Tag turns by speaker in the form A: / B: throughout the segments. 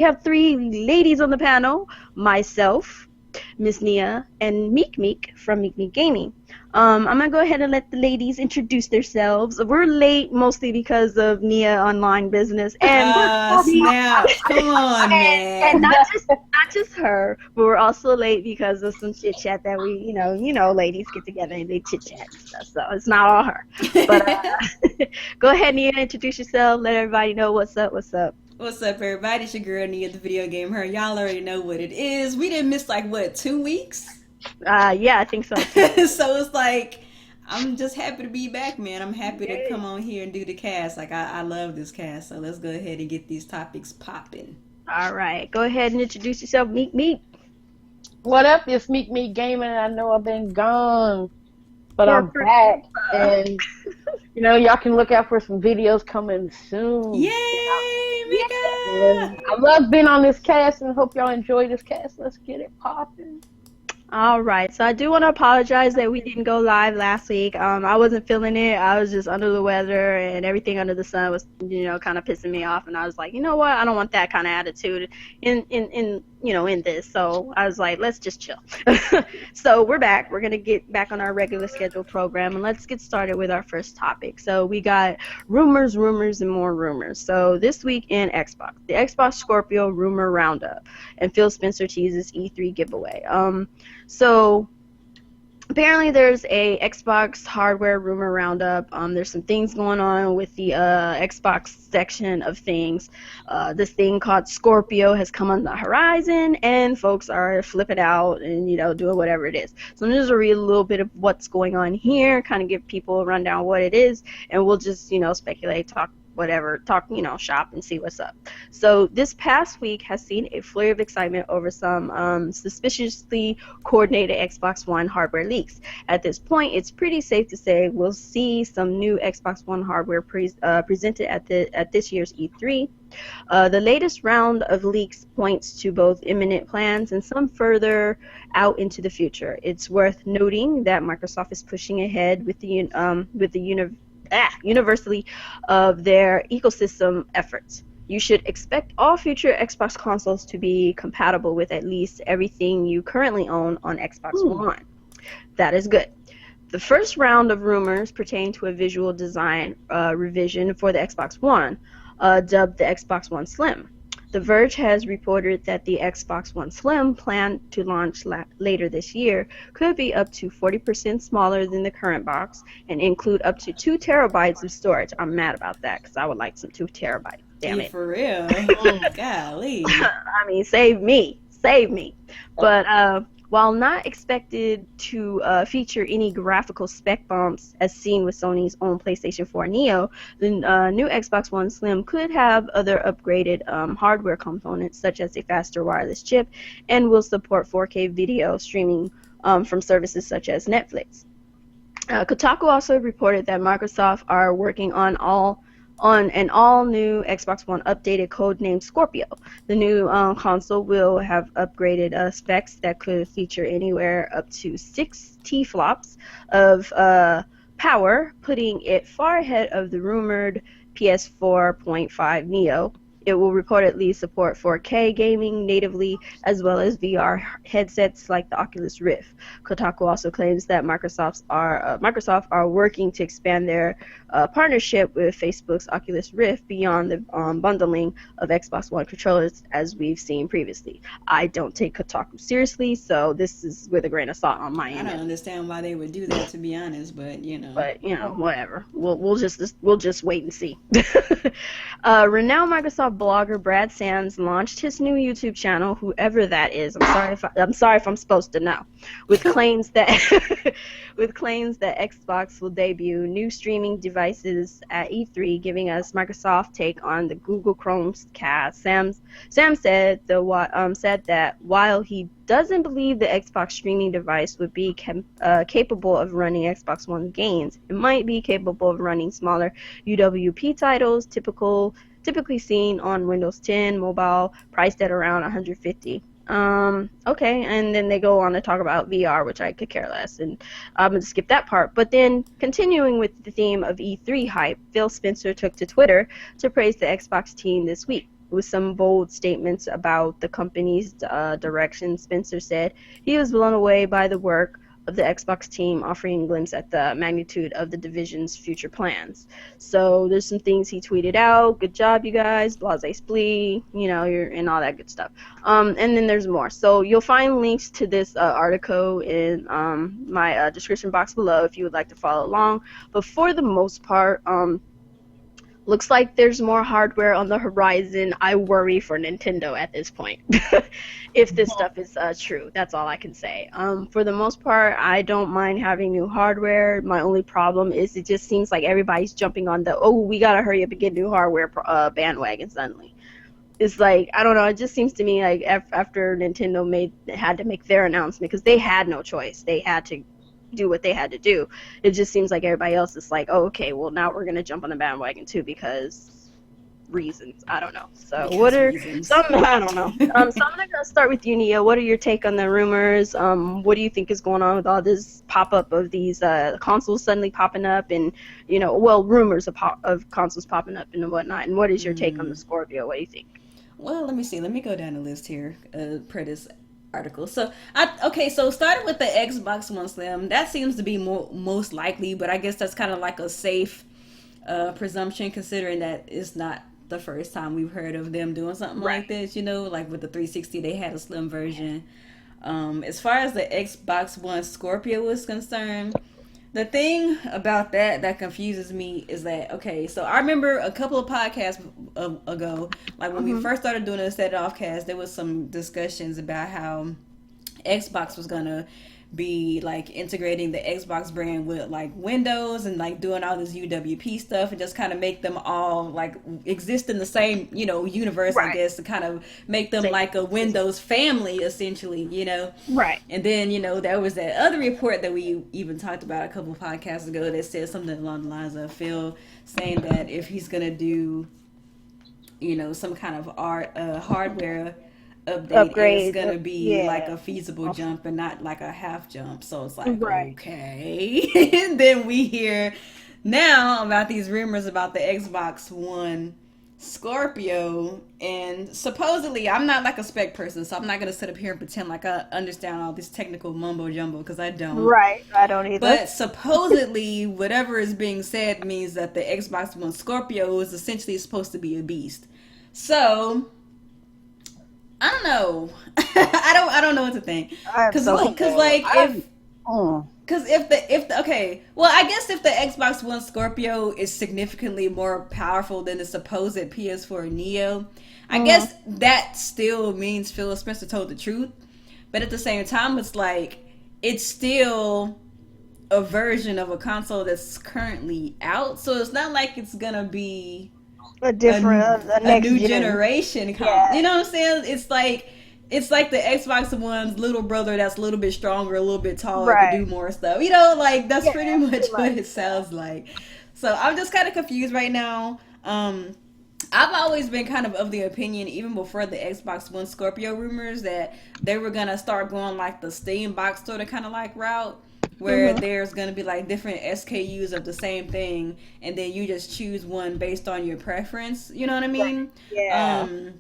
A: We have three ladies on the panel, myself, Miss Nia, and Meek from Meek Gaming. I'm going to go ahead and let the ladies introduce themselves. We're late mostly because of Nia online business. And
B: snap. Come on, man.
A: And not just her, but we're also late because of some chit chat that we, ladies get together and they chit chat and stuff. So it's not all her. But go ahead, Nia, introduce yourself. Let everybody know what's up.
B: What's up, everybody? It's your girl Nia, the video game her. Y'all already know what it is. We didn't miss 2 weeks.
A: Yeah, I think so.
B: So it's like I'm just happy to be back, man. I'm happy to come on here and do the cast. I love this cast. So let's go ahead and get these topics popping.
A: All right, go ahead and introduce yourself, Meek.
C: What up? It's Meek Gaming. I know I've been gone, but I'm back, and y'all can look out for some videos coming soon.
B: Yay, Mika!
C: I love being on this cast, and hope y'all enjoy this cast. Let's get it popping.
A: All right, so I do want to apologize that we didn't go live last week. I wasn't feeling it. I was just under the weather, and everything under the sun was, kind of pissing me off. And I was like, you know what? I don't want that kind of attitude in this. So I was like, let's just chill. So we're back. We're gonna get back on our regular scheduled program, and let's get started with our first topic. So we got rumors, and more rumors. So this week in Xbox, the Xbox Scorpio rumor roundup, and Phil Spencer teases E3 giveaway. So apparently there's a Xbox hardware rumor roundup. There's some things going on with the Xbox section of things. This thing called Scorpio has come on the horizon, and folks are flipping out and doing whatever it is. So I'm just gonna read a little bit of what's going on here, kind of give people a rundown of what it is, and we'll just speculate, talk shop and see what's up. So this past week has seen a flurry of excitement over some suspiciously coordinated Xbox One hardware leaks. At this point, it's pretty safe to say we'll see some new Xbox One hardware presented at this year's E3. The latest round of leaks points to both imminent plans and some further out into the future. It's worth noting that Microsoft is pushing ahead with the universally of their ecosystem efforts. You should expect all future Xbox consoles to be compatible with at least everything you currently own on Xbox One. That is good. The first round of rumors pertain to a visual design revision for the Xbox One, dubbed the Xbox One Slim. The Verge has reported that the Xbox One Slim, planned to launch later this year, could be up to 40% smaller than the current box and include up to 2 terabytes of storage. I'm mad about that because I would like some 2 terabytes. Damn it.
B: For real? Golly.
A: I mean, save me. But while not expected to feature any graphical spec bumps as seen with Sony's own PlayStation 4 Neo, the new Xbox One Slim could have other upgraded hardware components such as a faster wireless chip and will support 4K video streaming from services such as Netflix. Kotaku also reported that Microsoft are working on an all-new Xbox One updated codenamed Scorpio. The new console will have upgraded specs that could feature anywhere up to 6 T-flops of power, putting it far ahead of the rumored PS4.5 Neo. It will reportedly support 4K gaming natively, as well as VR headsets like the Oculus Rift. Kotaku also claims that Microsoft are working to expand their partnership with Facebook's Oculus Rift beyond the bundling of Xbox One controllers, as we've seen previously. I don't take Kotaku seriously, so this is with a grain of salt on my end.
B: I don't understand why they would do that, to be honest, but
A: whatever. We'll just wait and see. Renowned Microsoft blogger Brad Sands launched his new YouTube channel, whoever that is. I'm sorry if I'm supposed to know, with claims that Xbox will debut new streaming devices at E3, giving us Microsoft take on the Google Chromecast. Sam said that while he doesn't believe the Xbox streaming device would be capable of running Xbox One games, it might be capable of running smaller UWP titles, typically seen on Windows 10 mobile, priced at around $150. Okay, and then they go on to talk about VR, which I could care less, and I'm going to skip that part. But then, continuing with the theme of E3 hype, Phil Spencer took to Twitter to praise the Xbox team this week. with some bold statements about the company's direction. Spencer said he was blown away by the work of the Xbox team, offering a glimpse at the magnitude of the division's future plans. So there's some things he tweeted out. Good job, you guys. Blase splee. You're and all that good stuff. And then there's more. So you'll find links to this article in my description box below if you would like to follow along. But for the most part, looks like there's more hardware on the horizon. I worry for Nintendo at this point. If this stuff is true, that's all I can say. For the most part, I don't mind having new hardware. My only problem is it just seems like everybody's jumping on the, we gotta hurry up and get new hardware bandwagon suddenly. It's like, I don't know, it just seems to me like after Nintendo had to make their announcement, because they had no choice. They had to do what they had to do. It just seems like everybody else is like, okay, well, now we're gonna jump on the bandwagon too because reasons. I don't know. So what are some? I don't know. So I'm gonna start with you, Nia. What are your take on the rumors? What do you think is going on with all this pop up of these consoles suddenly popping up, and rumors of consoles popping up and whatnot? And what is your take on the Scorpio? What do you think?
B: Well, let me see. Let me go down the list here. Per this article. So starting with the Xbox One Slim, that seems to be most likely, but I guess that's kind of like a safe presumption, considering that it's not the first time we've heard of them doing something like this. Like with the 360, they had a slim version. As far as the Xbox One Scorpio is concerned, the thing about that confuses me is that, so I remember a couple of podcasts ago, like when we first started doing the Set It Off cast, there was some discussions about how Xbox was gonna be like integrating the Xbox brand with like Windows and like doing all this UWP stuff and just kind of make them all like exist in the same universe, I guess, to kind of make them like a Windows family essentially,
A: Right.
B: And then there was that other report that we even talked about a couple of podcasts ago that said something along the lines of Phil saying that if he's gonna do some kind of hardware upgrade, it's gonna be like a feasible jump and not like a half jump. So it's like, okay. And then we hear now about these rumors about the Xbox One Scorpio, and supposedly, I'm not like a spec person, so I'm not gonna sit up here and pretend like I understand all this technical mumbo jumbo, because I don't.
A: Right, I don't either.
B: But supposedly, whatever is being said means that the Xbox One Scorpio is essentially supposed to be a beast. So I don't know. I don't know what to think. Because I guess if the Xbox One Scorpio is significantly more powerful than the supposed PS4 Neo, I guess that still means Phil Spencer told the truth. But at the same time, it's like it's still a version of a console that's currently out, so it's not like it's gonna be a new generation.
A: Yeah.
B: You know what I'm saying? It's like the Xbox One's little brother that's a little bit stronger, a little bit taller, to do more stuff. That's pretty much what it sounds like. So I'm just kind of confused right now. I've always been kind of the opinion, even before the Xbox One Scorpio rumors, that they were gonna start going like the Steam box sort of kind of like route, where there's going to be like different SKUs of the same thing, and then you just choose one based on your preference. You know what I mean?
A: Right. Yeah.
B: And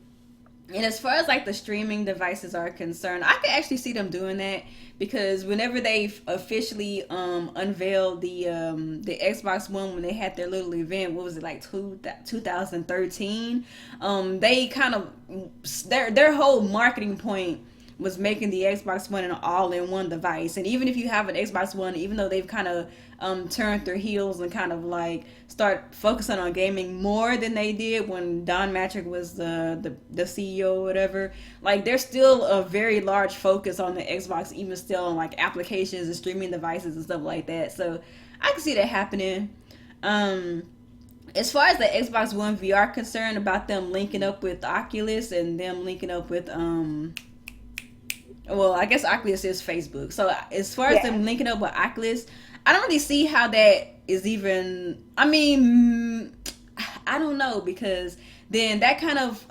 B: as far as like the streaming devices are concerned, I could actually see them doing that, because whenever they officially unveiled the Xbox One, when they had their little event, what was it, like 2013? They kind of their whole marketing point was making the Xbox One an all-in-one device. And even if you have an Xbox One, even though they've kind of turned their heels and kind of like start focusing on gaming more than they did when Don Matrick was the CEO or whatever, like there's still a very large focus on the Xbox, even still on like applications and streaming devices and stuff like that. So I can see that happening. As far as the Xbox One VR concerned, about them linking up with Oculus and them linking up with well, I guess Oculus is Facebook. So as far as them linking up with Oculus, I don't really see how that is even. I mean, I don't know, because then that kind of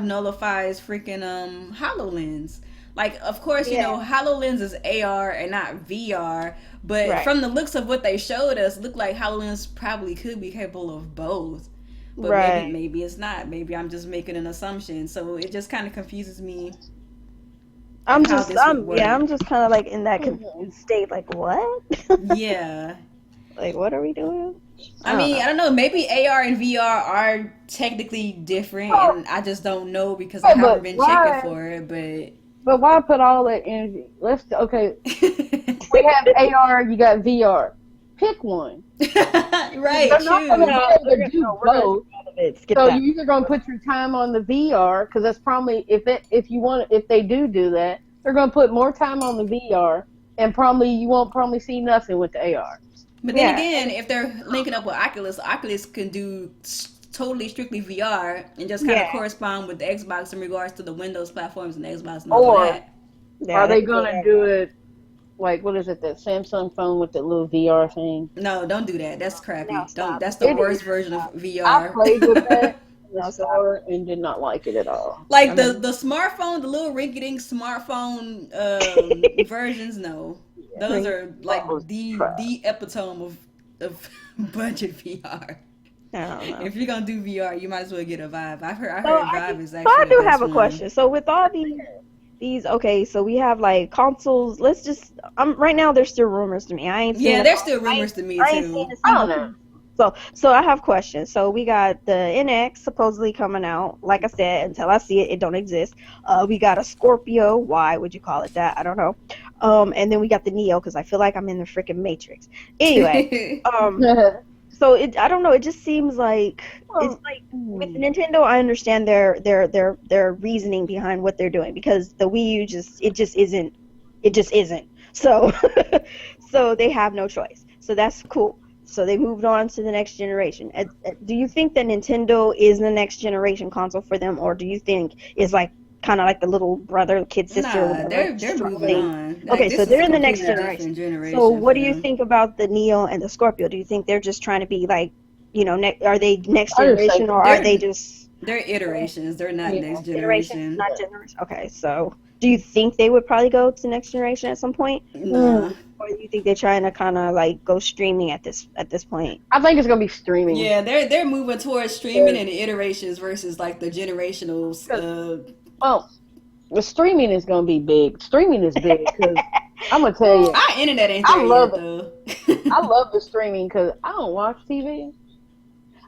B: nullifies freaking HoloLens. Like, of course, you know, HoloLens is AR and not VR, but from the looks of what they showed us, looked like HoloLens probably could be capable of both. but maybe
A: Right.
B: it's not. Maybe I'm just making an assumption. So it just kind of confuses me
A: I'm
B: how
A: just
B: this would work.
A: I'm just kind of like in that confused state. Like what?
B: Yeah.
A: Like what are we doing?
B: I
A: I don't
B: mean,
A: know.
B: I don't know. Maybe AR and VR are technically different,
C: Oh,
B: and I just don't know because I
C: hey,
B: haven't
C: but
B: been checking
C: why?
B: for it. But
C: But why put all that energy? Okay. We have AR. You got VR. Pick one.
B: right,
C: They're not going to
B: choose.
C: be
A: No,
C: able to do
A: we're gonna do
C: both.
A: all of it. Skip
C: So
A: that.
C: you're either going to put your time on the VR because that's probably if they do that, they're going to put more time on the VR and probably you won't probably see nothing with the AR.
B: But then
A: Yeah.
B: again, if they're linking up with Oculus, Oculus can do totally strictly VR and just kind of
A: Yeah.
B: correspond with the Xbox in regards to the Windows platforms and Xbox and all of
C: Or
B: that.
C: are
A: Yeah. They
C: they
A: can do
C: going to
A: whatever.
C: do it like what is it that Samsung phone with the little VR thing?
B: No, don't do that. That's
A: No,
B: crappy. Don't.
A: stop.
B: That's the
C: It is.
B: worst version of
C: I
B: VR.
C: played with that in the
A: No, stop.
C: store and did not like it at all.
B: Like
A: I
B: the
A: mean,
B: smartphone, the little rinky-dink smartphone versions. No, those
A: ring-
B: are
C: That
B: like
C: was crap.
B: the epitome of budget VR.
A: I don't know.
B: If you're gonna do VR, you might as well get a Vive. I
A: So
B: heard Vive is
A: so I
B: actually the
A: do
B: best
A: have a
B: one.
A: question. So with all these okay, so we have like consoles. Let's just right now there's still rumors to me. I ain't seen
B: Yeah,
A: it.
B: there's still
A: I
B: rumors
A: ain't,
B: to me
A: I ain't seen
B: too.
A: a
C: I
A: single
C: don't know.
A: thing. So I have questions. So we got the NX supposedly coming out. Like I said, until I see it, it don't exist. We got a Scorpio. Why would you call it that? I don't know. And then we got the Neo because I feel like I'm in the freaking Matrix. Anyway, um, so I don't know. It just seems like it's
C: Well,
A: like with Nintendo. I understand their reasoning behind what they're doing because the Wii U it just isn't. So so they have no choice. So that's cool. So they moved on to the next generation. Do you think that Nintendo is the next generation console for them, or do you think it's like kind of like the little brother, kid, sister,
B: Nah,
A: whatever
B: they're moving
A: struggling?
B: on. Like
A: Okay, so
B: this is
A: they're
B: a
A: in the next
B: completely
A: generation.
B: different
A: So
B: generation
A: what
B: for
A: do you
B: them.
A: think about the Neo and the Scorpio? Do you think they're just trying to be like, are they next
C: I just
A: generation
C: think
A: or are they
B: They're
A: just
B: they're iterations. They're not
C: yeah,
B: next
A: iteration,
B: generation.
A: not generation? Okay, so do you think they would probably go to next generation at some point,
B: Nah.
A: or do you think they're trying to kind of like go streaming at this point?
C: I think it's gonna be streaming.
B: Yeah, they're moving towards streaming and iterations versus like the generationals.
C: Well, the streaming is gonna be big. Streaming is big because I'm gonna tell you,
B: Our internet ain't
C: I
B: there
C: love
B: yet
C: it.
B: though.
C: I love the streaming because I don't watch TV.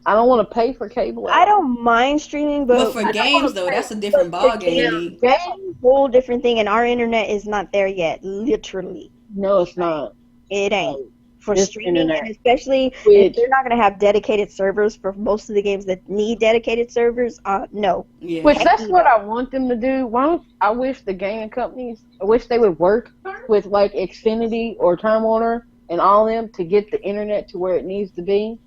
C: I don't want to pay for cable.
A: I don't mind streaming,
B: But
A: but
B: for
C: I don't want
B: games
C: to
B: though,
C: pay
B: that's a different
A: for
B: ball game,
A: games,
B: Neek.
A: that's a whole different thing, and our internet is not there yet. Literally,
C: No, it's not.
A: it ain't for
C: It's
A: streaming,
C: internet.
A: and especially if
C: Which
A: they're not gonna have dedicated servers for most of the games that need dedicated servers. No,
B: Yeah.
C: that's what I want them to do. Why don't I wish the gaming companies? I wish they would work with like Xfinity or Time Warner and all them to get the internet to where it needs to be.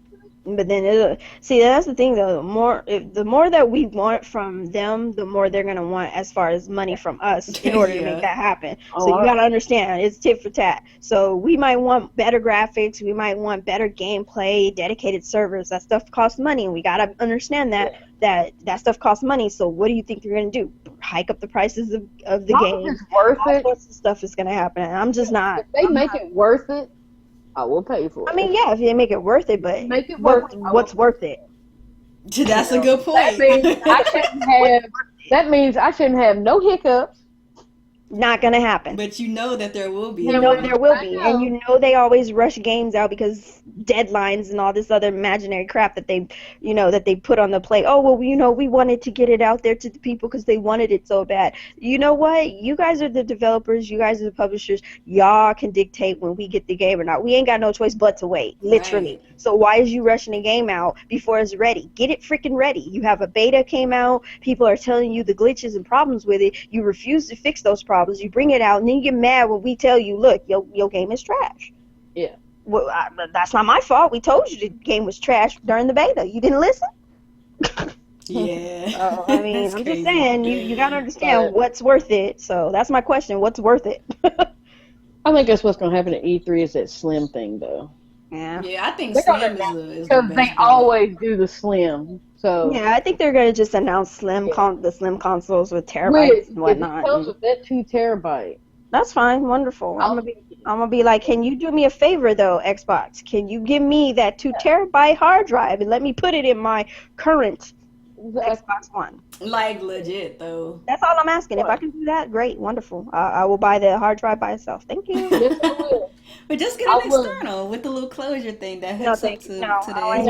A: but then see that's the thing though. The more that we want from them, the more they're gonna want as far as money from us in order to make
B: Yeah.
A: that happen.
C: Oh,
A: So you
C: I-
A: gotta understand it's tit for tat. So we might want better graphics, we might want better gameplay, dedicated servers. That stuff costs money, and we gotta understand that stuff costs money. So what do you think they're gonna do? Hike up the prices of the
C: As long
A: game?
C: as it's worth
A: All
C: it.
A: sorts of stuff is gonna happen. And I'm just not.
C: If they make it worth it, I will pay for it.
A: I mean, yeah, if they make it worth it, but
C: Make it worth it.
A: what's worth it?
B: That's a good point.
C: That means I shouldn't have no hiccups.
A: Not gonna happen.
B: But you know that there will be.
A: You know there will
C: I
A: be,
C: know.
A: and you know they always rush games out because deadlines and all this other imaginary crap that they put on the plate. Oh well, we wanted to get it out there to the people because they wanted it so bad. You know what? You guys are the developers. You guys are the publishers. Y'all can dictate when we get the game or not. We ain't got no choice but to wait, literally.
B: Right.
A: So why is you rushing a game out before it's ready? Get it freaking ready. You have a beta came out. People are telling you the glitches and problems with it. You refuse to fix those problems. You bring it out, and then you get mad when we tell you, look, your game is trash.
C: Yeah.
A: Well, that's not my fault. We told you the game was trash during the beta. You didn't listen.
B: Yeah.
A: I mean,
B: That's
A: I'm
B: crazy.
A: just saying, you got to understand what's worth it. So that's my question. What's worth it?
C: I think that's what's gonna happen at E3 is that slim thing though.
A: Yeah.
B: Yeah, I think
C: They're
B: Slim
C: gonna
B: is the
C: Because
B: best
C: they
B: bet.
C: always do the slim. So
A: Yeah, I think they're going to just announce the slim consoles with terabytes
C: which,
A: and
C: if it
A: whatnot.
C: comes with that 2 terabyte,
A: That's fine. Wonderful. I'm
C: I'll,
A: gonna be I'm gonna be like, can you do me a favor though, Xbox? Can you give me that 2 terabyte hard drive and let me put it in my current Xbox One?
B: Like legit though.
A: That's all I'm asking. If I can do that, great, wonderful. I will buy the hard drive by itself. Thank you.
C: Yes, I will.
B: But just get an external with the little closure thing that hooks up to the
C: I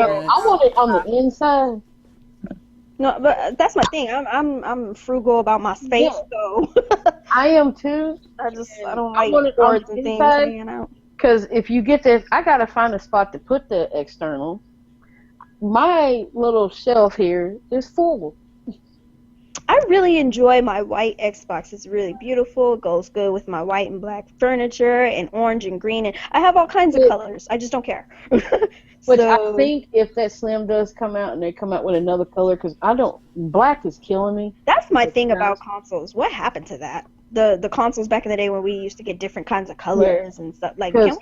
C: want it on the inside.
A: No, but that's my thing. I'm frugal about my space, so
C: I am too.
A: I don't like
C: want it
A: cords
C: on
A: and
C: the
A: things
C: inside.
A: hanging out.
C: Because if you get this, I gotta find a spot to put the external. My little shelf here is full.
A: I really enjoy my white Xbox. It's really beautiful. It goes good with my white and black furniture and orange and green. And I have all kinds of colors. I just don't care.
C: Which I think if that Slim does come out and they come out with another color, because black is killing me.
A: That's my thing about consoles. What happened to that? The consoles back in the day when we used to get different kinds of colors and stuff. Like,
B: that's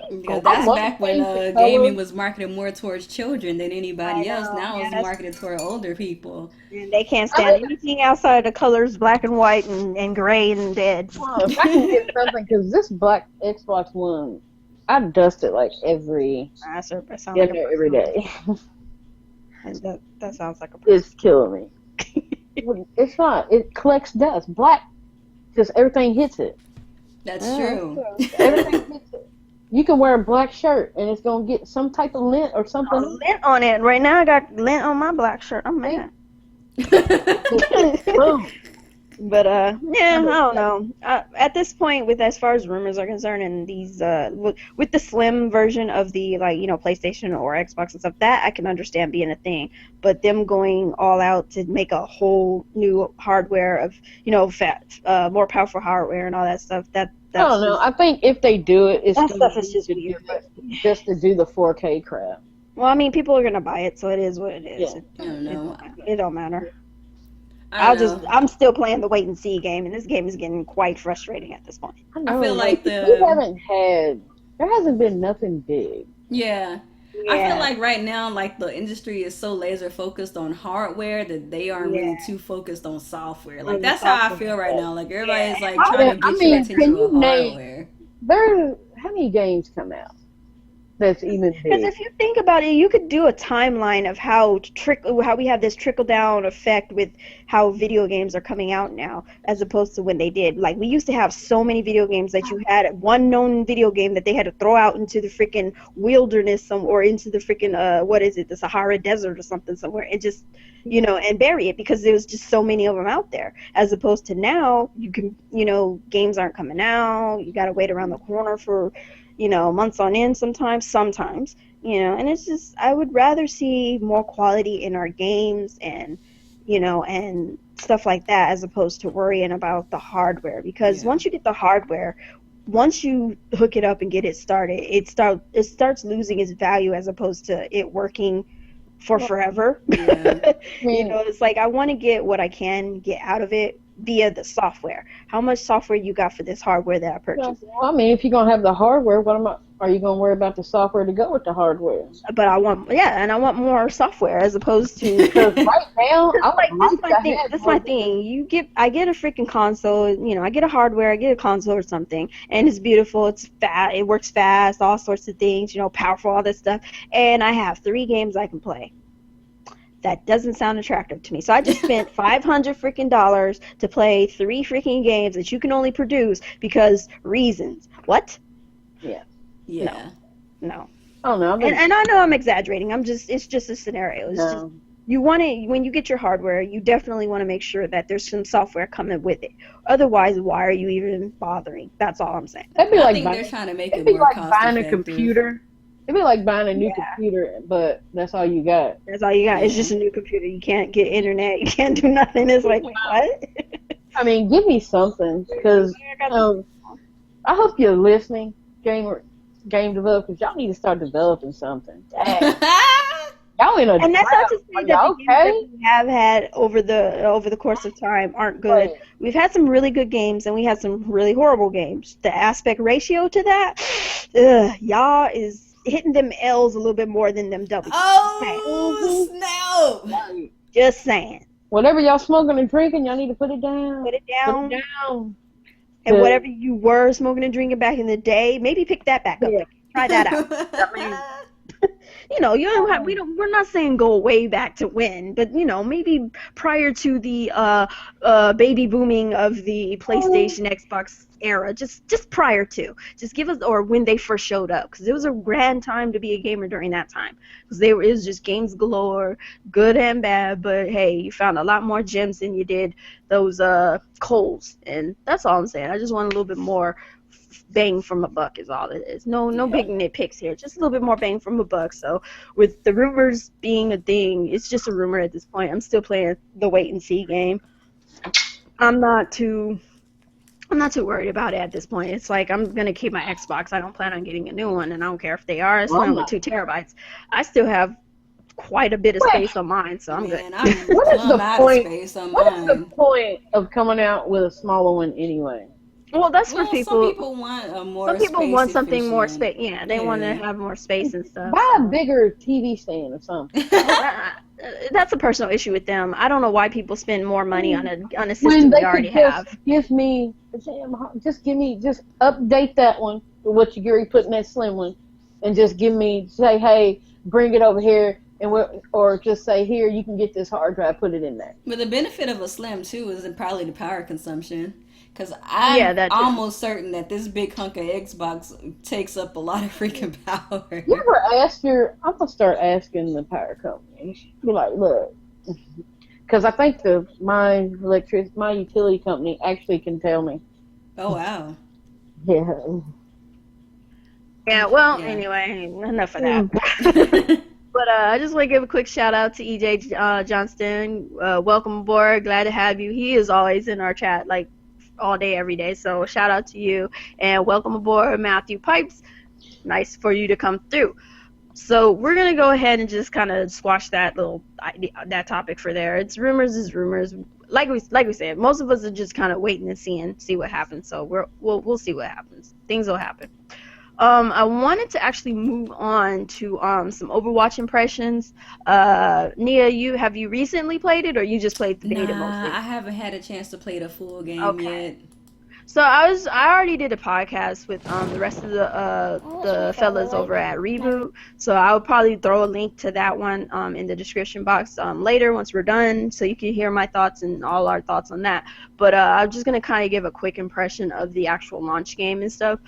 B: back when gaming was marketed more towards children than anybody else. Now it's marketed toward older people.
A: And they can't stand anything outside of the colors black and white and gray and dead.
C: Well, if I can get something, because this black Xbox One, I dust it like every day.
A: That sounds like a person.
C: It's killing me. It's not. It collects dust. Black, just everything hits it.
B: That's true.
C: Everything hits it. You can wear a black shirt and it's gonna get some type of lint or something.
A: Lint on it. Right now I got lint on my black shirt. I'm mad. But yeah, I don't know. At this point, with as far as rumors are concerned, and these with the slim version of the PlayStation or Xbox and stuff, that I can understand being a thing. But them going all out to make a whole new hardware of more powerful hardware and all that stuff, that's
C: I don't know. I think if they do it, it's
A: that stuff is just weird.
C: Just to do the 4K crap.
A: Well, I mean, people are gonna buy it, so it is what it is.
C: Yeah.
B: I don't know.
A: It don't matter. I'm still playing the wait and see game, and this game is getting quite frustrating at this point.
B: I feel like
C: there hasn't been nothing big.
B: Yeah. I feel like right now, like the industry is so laser focused on hardware that they aren't really too focused on software. Like that's how I feel right now. Like everybody's like trying to get your attention on hardware.
C: How many games come out? That's even big.
A: Because if you think about it, you could do a timeline of how we have this trickle down effect with how video games are coming out now, as opposed to when they did. Like we used to have so many video games that you had one known video game that they had to throw out into the freaking wilderness or into the freaking the Sahara Desert or something somewhere, and just and bury it because there was just so many of them out there. As opposed to now, you can games aren't coming out. You got to wait around the corner for months on end sometimes, and it's just, I would rather see more quality in our games and stuff like that as opposed to worrying about the hardware, because once you get the hardware, once you hook it up and get it started, it starts losing its value as opposed to it working for forever. Yeah. It's like I want to get what I can get out of it via the software. How much software you got for this hardware that I purchased?
C: Well, I mean, if you're gonna have the hardware, are you gonna worry about the software to go with the hardware?
A: But I want more software as opposed to
C: right now.
A: That's my thing. I get a freaking console. I get a hardware. I get a console or something, and it's beautiful. It's fast. It works fast. All sorts of things. Powerful. All this stuff, and I have 3 games I can play. That doesn't sound attractive to me. So I just spent $500 freaking dollars to play 3 freaking games that you can only produce because reasons. What?
C: Yeah.
B: Yeah.
A: No.
C: Oh no.
A: And I know I'm exaggerating. It's just a scenario. It's just, you want to, when you get your hardware, you definitely want to make sure that there's some software coming with it. Otherwise, why are you even bothering? That's all I'm saying.
C: That'd be
B: I think they're trying to make it more cost
C: buying
B: effective.
C: a computer. It'd be like buying a new computer, but that's all you got.
A: That's all you got. It's just a new computer. You can't get internet. You can't do nothing. It's like, wait, what?
C: I mean, give me something, because I hope you're listening, game developers. Y'all need to start developing something. Y'all in a
A: and that's not to say that the games that we have had over the course of time aren't good. Right. We've had some really good games, and we had some really horrible games. The aspect ratio to that, y'all is hitting them L's a little bit more than them W's.
B: Oh, snap!
A: Just saying.
C: Whatever y'all smoking and drinking, y'all need to put it down.
A: Put it down.
C: Put it down.
A: and whatever you were smoking and drinking back in the day, maybe pick that back up.
C: Yeah.
A: Try that out. I mean, you don't have, we're not saying go way back to when, but maybe prior to the baby booming of the PlayStation Xbox era, just prior to, just give us, or when they first showed up, because it was a grand time to be a gamer during that time, because it was just games galore, good and bad, but hey, you found a lot more gems than you did those coals, and that's all I'm saying. I just want a little bit more bang from a buck is all it is. No big nitpicks here, just a little bit more bang from a buck. So with the rumors being a thing, it's just a rumor at this point. I'm still playing the wait and see game. I'm not too worried about it at this point. It's like I'm gonna keep my Xbox. I don't plan on getting a new one, and I don't care if they are slim with 2 terabytes. I still have quite a bit of space on mine, so I'm good.
C: What is the point? What is the point of coming out with a smaller one anyway?
A: Well, that's for people.
B: Some people want a more.
A: Some people want something more
B: space.
A: space. Yeah, they want to have more space and stuff.
C: Buy a bigger TV stand or something.
A: That's a personal issue with them. I don't know why people spend more money on a system they already have.
C: Just update that one with what you already put in that slim one, and just say, hey, bring it over here. Or just say, here, you can get this hard drive, put it in there.
B: But the benefit of a slim too is probably the power consumption. Because I'm almost certain that this big hunk of Xbox takes up a lot of freaking power.
C: You ever ask I'm going to start asking the power company. Be like, look. Because I think my utility company actually can tell me.
B: Oh, wow.
C: Yeah.
A: Yeah, well, anyway, enough of that. But I just want to give a quick shout out to EJ Johnston. Welcome aboard. Glad to have you. He is always in our chat, like, all day, every day. So shout out to you. And welcome aboard, Matthew Pipes. Nice for you to come through. So we're going to go ahead and just kind of squash that that topic for there. It's rumors is rumors. Like we said, most of us are just kind of waiting and see what happens. So we'll see what happens. Things will happen. I wanted to actually move on to some Overwatch impressions. Nia, have you recently played it, or you just played the beta mostly?
B: I haven't had a chance to play the full game yet.
A: So I already did a podcast with the rest of the fellas over at Reboot. So I'll probably throw a link to that one in the description box later once we're done, so you can hear my thoughts and all our thoughts on that. But I'm just gonna kind of give a quick impression of the actual launch game and stuff.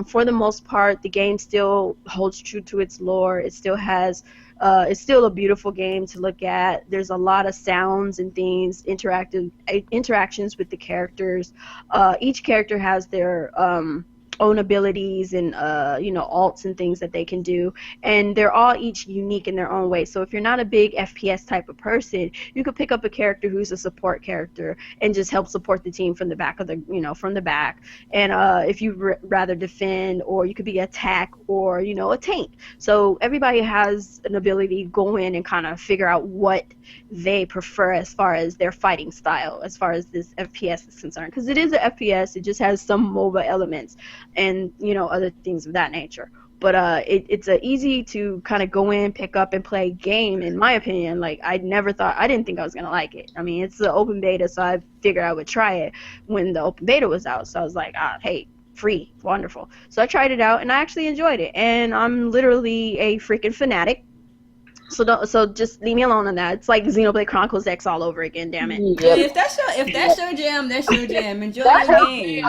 A: For the most part, the game still holds true to its lore. It still has. It's still a beautiful game to look at. There's a lot of sounds and things, interactions with the characters. Each character has their own abilities and alts and things that they can do, and they're all each unique in their own way. So if you're not a big FPS type of person, you could pick up a character who's a support character and just help support the team from the back from the back. And if you rather defend, or you could be attack, or a tank. So everybody has an ability to go in and kind of figure out what they prefer as far as their fighting style, as far as this FPS is concerned, because it is an FPS. It just has some MOBA elements and other things of that nature. But it's a easy to kind of go in, pick up, and play game. In my opinion, like I didn't think I was gonna like it. I mean, it's an open beta, so I figured I would try it when the open beta was out. So I was like, hey, free, wonderful. So I tried it out, and I actually enjoyed it. And I'm literally a freaking fanatic. So just leave me alone on that. It's like Xenoblade Chronicles X all over again. Damn it.
C: Yep.
B: If that's your jam, that's your jam. Enjoy your game.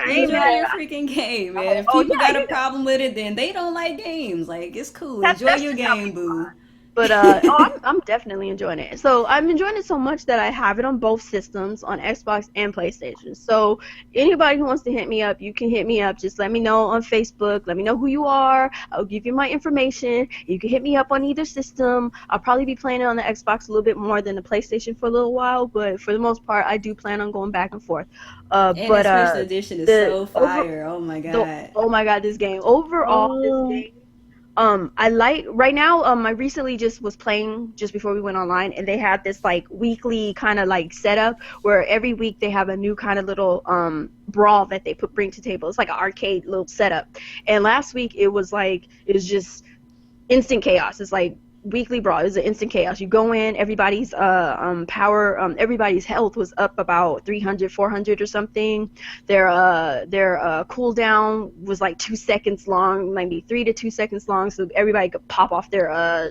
B: Enjoy your freaking game, man. If people got a problem with it, then they don't like games. Like, it's cool. Enjoy your game, boo.
A: But I'm definitely enjoying it. So I'm enjoying it so much that I have it on both systems, on Xbox and PlayStation. So anybody who wants to hit me up, you can hit me up. Just let me know on Facebook. Let me know who you are. I'll give you my information. You can hit me up on either system. I'll probably be playing it on the Xbox a little bit more than the PlayStation for a little while, but for the most part, I do plan on going back and forth.
B: And this first edition is so fire. Oh my god.
A: This game. Overall, this game. I like right now. I recently just was playing just before we went online, and they had this like weekly kind of like setup where every week they have a new kind of little brawl that they bring to table. It's like an arcade little setup. And last week it was just instant chaos. It's like weekly brawl. It was an instant chaos. You go in, everybody's power, everybody's health was up about 300, 400 or something. Their cooldown was like 2 seconds long, maybe 3 to 2 seconds long, so everybody could pop off their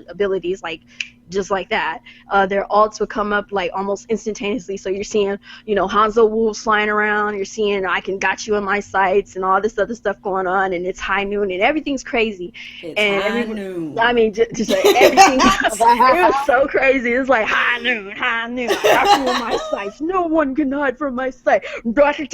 A: abilities like just like that. Their alts would come up like almost instantaneously. So you're seeing, Hanzo wolves flying around. You're seeing I can got you in my sights and all this other stuff going on. And it's high noon and everything's crazy.
B: It's high noon.
A: I mean, just like everything. It was so crazy. It's like high noon. Got you in my sights. No one can hide from my sight. Or whatever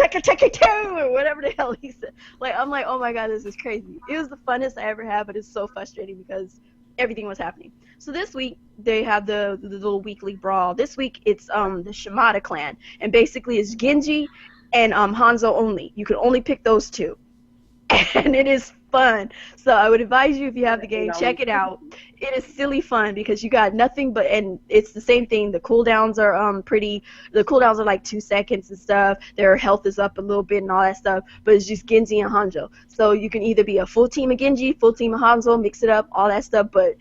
A: the hell he said. Like, I'm like, oh my God, this is crazy. It was the funnest I ever had, but it's so frustrating because everything was happening. So this week they have the little weekly brawl. This week it's the Shimada clan, and basically it's Genji and Hanzo only. You can only pick those two, and it is fun. So I would advise you, if you have the game, check it out. It is silly fun because you got nothing but, and it's the same thing. The cooldowns are the cooldowns are like 2 seconds and stuff. Their health is up a little bit and all that stuff, but it's just Genji and Hanzo. So you can either be a full team of Genji, full team of Hanzo, mix it up, all that stuff, but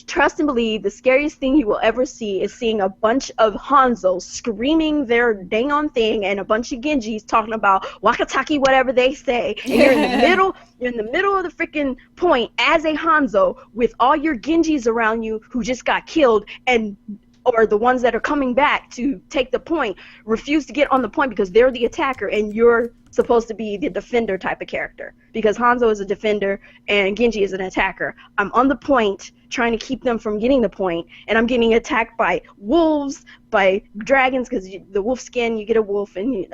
A: trust and believe, the scariest thing you will ever see is seeing a bunch of Hanzos screaming their dang on thing and a bunch of Genjis talking about Wakataki, whatever they say, and you're in the middle of the freaking point as a Hanzo with all your Genjis around you who just got killed, and or the ones that are coming back to take the point refuse to get on the point because they're the attacker and you're supposed to be the defender type of character, because Hanzo is a defender and Genji is an attacker. I'm on the point trying to keep them from getting the point, and I'm getting attacked by wolves, by dragons, because the wolf skin, you get a wolf, and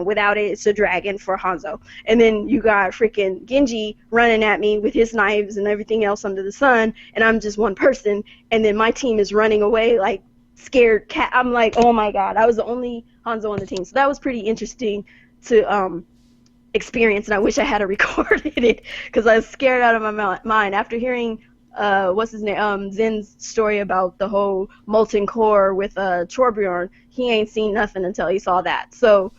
A: without it, it's a dragon for Hanzo. And then you got freaking Genji running at me with his knives and everything else under the sun, and I'm just one person, and then my team is running away like scared cat. I'm like, oh my God, I was the only Hanzo on the team. So that was pretty interesting to experience, and I wish I had recorded it because I was scared out of my mind after hearing Zen's story about the whole molten core with Torbjorn. He ain't seen nothing until he saw that. So,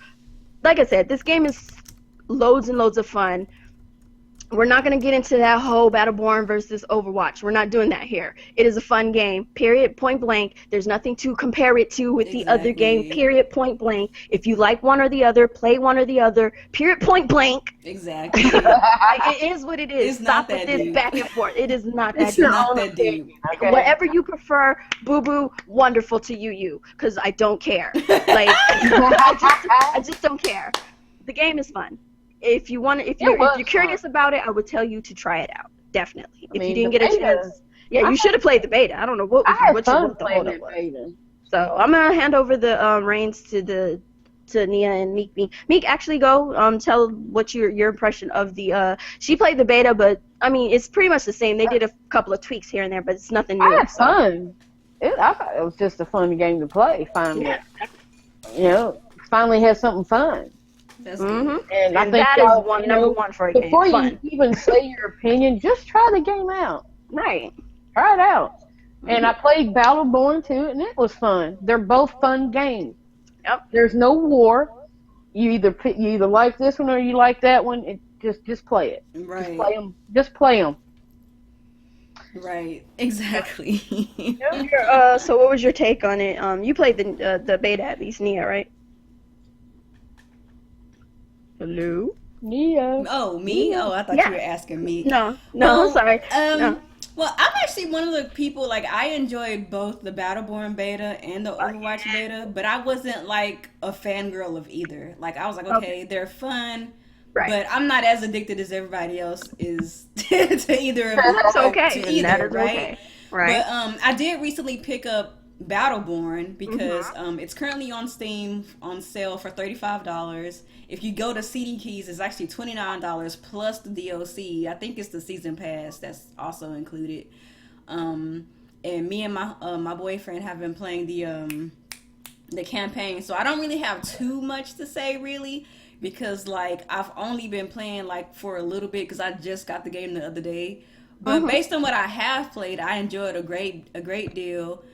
A: like I said, this game is loads and loads of fun. We're not going to get into that whole Battleborn versus Overwatch. We're not doing that here. It is a fun game, period, point blank. There's nothing to compare it to with the other game, period, point blank. If you like one or the other, play one or the other, period, point blank.
B: Exactly.
A: It is what it is.
B: It's
A: Stop
B: not
A: with
B: that
A: this
B: deep.
A: back and forth. It is not that
B: It's
A: deep.
B: not that deep.
C: Okay.
A: Whatever you prefer, boo-boo, wonderful to you, because I don't care. Like, I just don't care. The game is fun. If you're curious about it, I would tell you to try it out. Definitely. If you didn't get a chance, you should have played the beta. I don't know what you want the hold up was. So I'm gonna hand over the reins to Nia and Meek. Meek, actually go tell what your impression of the she played the beta, but I mean it's pretty much the same. They did a couple of tweaks here and there, but it's nothing new.
C: I had fun. I thought it was just a fun game to play. Finally, finally had something fun.
B: That's good.
C: And I think
A: that is number one for a game.
C: Before you even say your opinion, just try the game out.
A: Right.
C: Try it out. And I played Battleborn too, and it was fun. They're both fun games.
A: Yep.
C: There's no war. You either like this one or you like that one. Just play it.
B: Right.
C: Just play them.
B: Right. Exactly.
A: So what was your take on it? You played the beta at least, Nia, right? Hello?
C: Nia.
B: Oh, me? Oh, I thought you were asking me.
A: No,
B: Well,
A: sorry. No.
B: Well, I'm actually one of the people, like, I enjoyed both the Battleborn beta and the Overwatch beta, but I wasn't, like, a fangirl of either. Like, I was like, okay, they're fun, but I'm not as addicted as everybody else is to either of them.
A: That's okay.
B: To either,
A: That is
B: right?
A: okay. Right.
B: But I did recently pick up Battleborn because it's currently on Steam on sale for $35. If you go to CD Keys, it's actually $29 plus the DLC. I think it's the season pass that's also included. And me and my boyfriend have been playing the campaign, so I don't really have too much to say really, because like I've only been playing like for a little bit because I just got the game the other day. But based on what I have played, I enjoyed a great deal.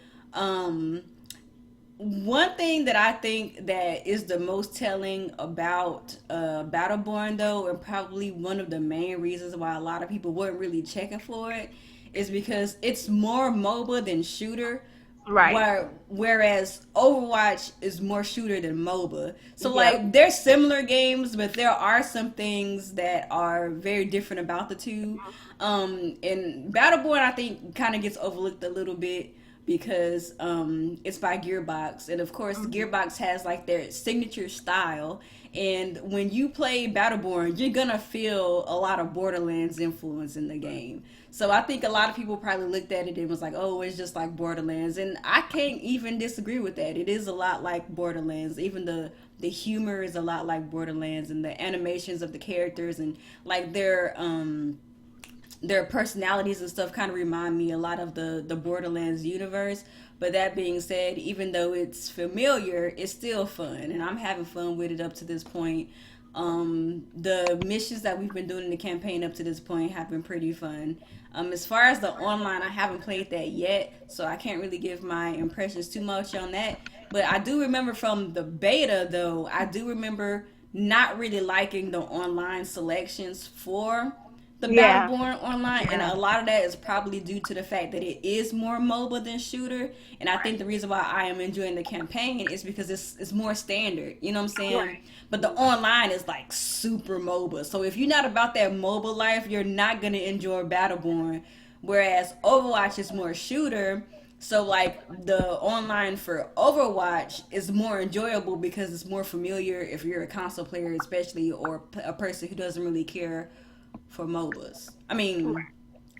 B: One thing that I think that is the most telling about Battleborn though, and probably one of the main reasons why a lot of people weren't really checking for it, is because it's more MOBA than shooter.
A: Right.
B: Whereas Overwatch is more shooter than MOBA. So
A: Yep.
B: like they're similar games, but there are some things that are very different about the two. And Battleborn I think kind of gets overlooked a little bit because it's by Gearbox, and of course Gearbox has like their signature style. And when you play Battleborn, you're gonna feel a lot of Borderlands influence in the game. So I think a lot of people probably looked at it and was like, "Oh, it's just like Borderlands," and I can't even disagree with that. It is a lot like Borderlands. Even the humor is a lot like Borderlands, and the animations of the characters and like their personalities and stuff kind of remind me a lot of the Borderlands universe. But that being said, even though it's familiar, it's still fun, and I'm having fun with it up to this point. The missions that we've been doing in the campaign up to this point have been pretty fun. As far as the online, I haven't played that yet, so I can't really give my impressions too much on that. But I do remember from the beta, though, I do remember not really liking the online selections for the
A: Yeah.
B: Battleborn online, and a lot of that is probably due to the fact that it is more MOBA than shooter. And I think the reason why I am enjoying the campaign is because it's more standard. You know what I'm saying?
A: Right.
B: But the online is like super MOBA. So if you're not about that MOBA life, you're not gonna enjoy Battleborn. Whereas Overwatch is more shooter. So like the online for Overwatch is more enjoyable because it's more familiar if you're a console player, especially, or a person who doesn't really care for MOBAs. I mean,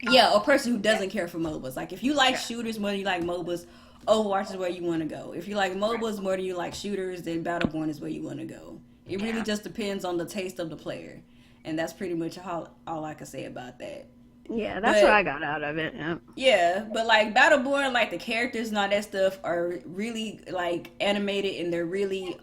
B: yeah, a person who doesn't care for MOBAs. Like if you like shooters more than you like MOBAs, Overwatch is where you want to go. If you like MOBAs more than you like shooters, then Battleborn is where you want to go. It really just depends on the taste of the player, and that's pretty much all I can say about that.
A: Yeah, that's what
B: But
A: I got out of it. Yep.
B: yeah, but like Battleborn, like the characters and all that stuff are really like animated, and they're really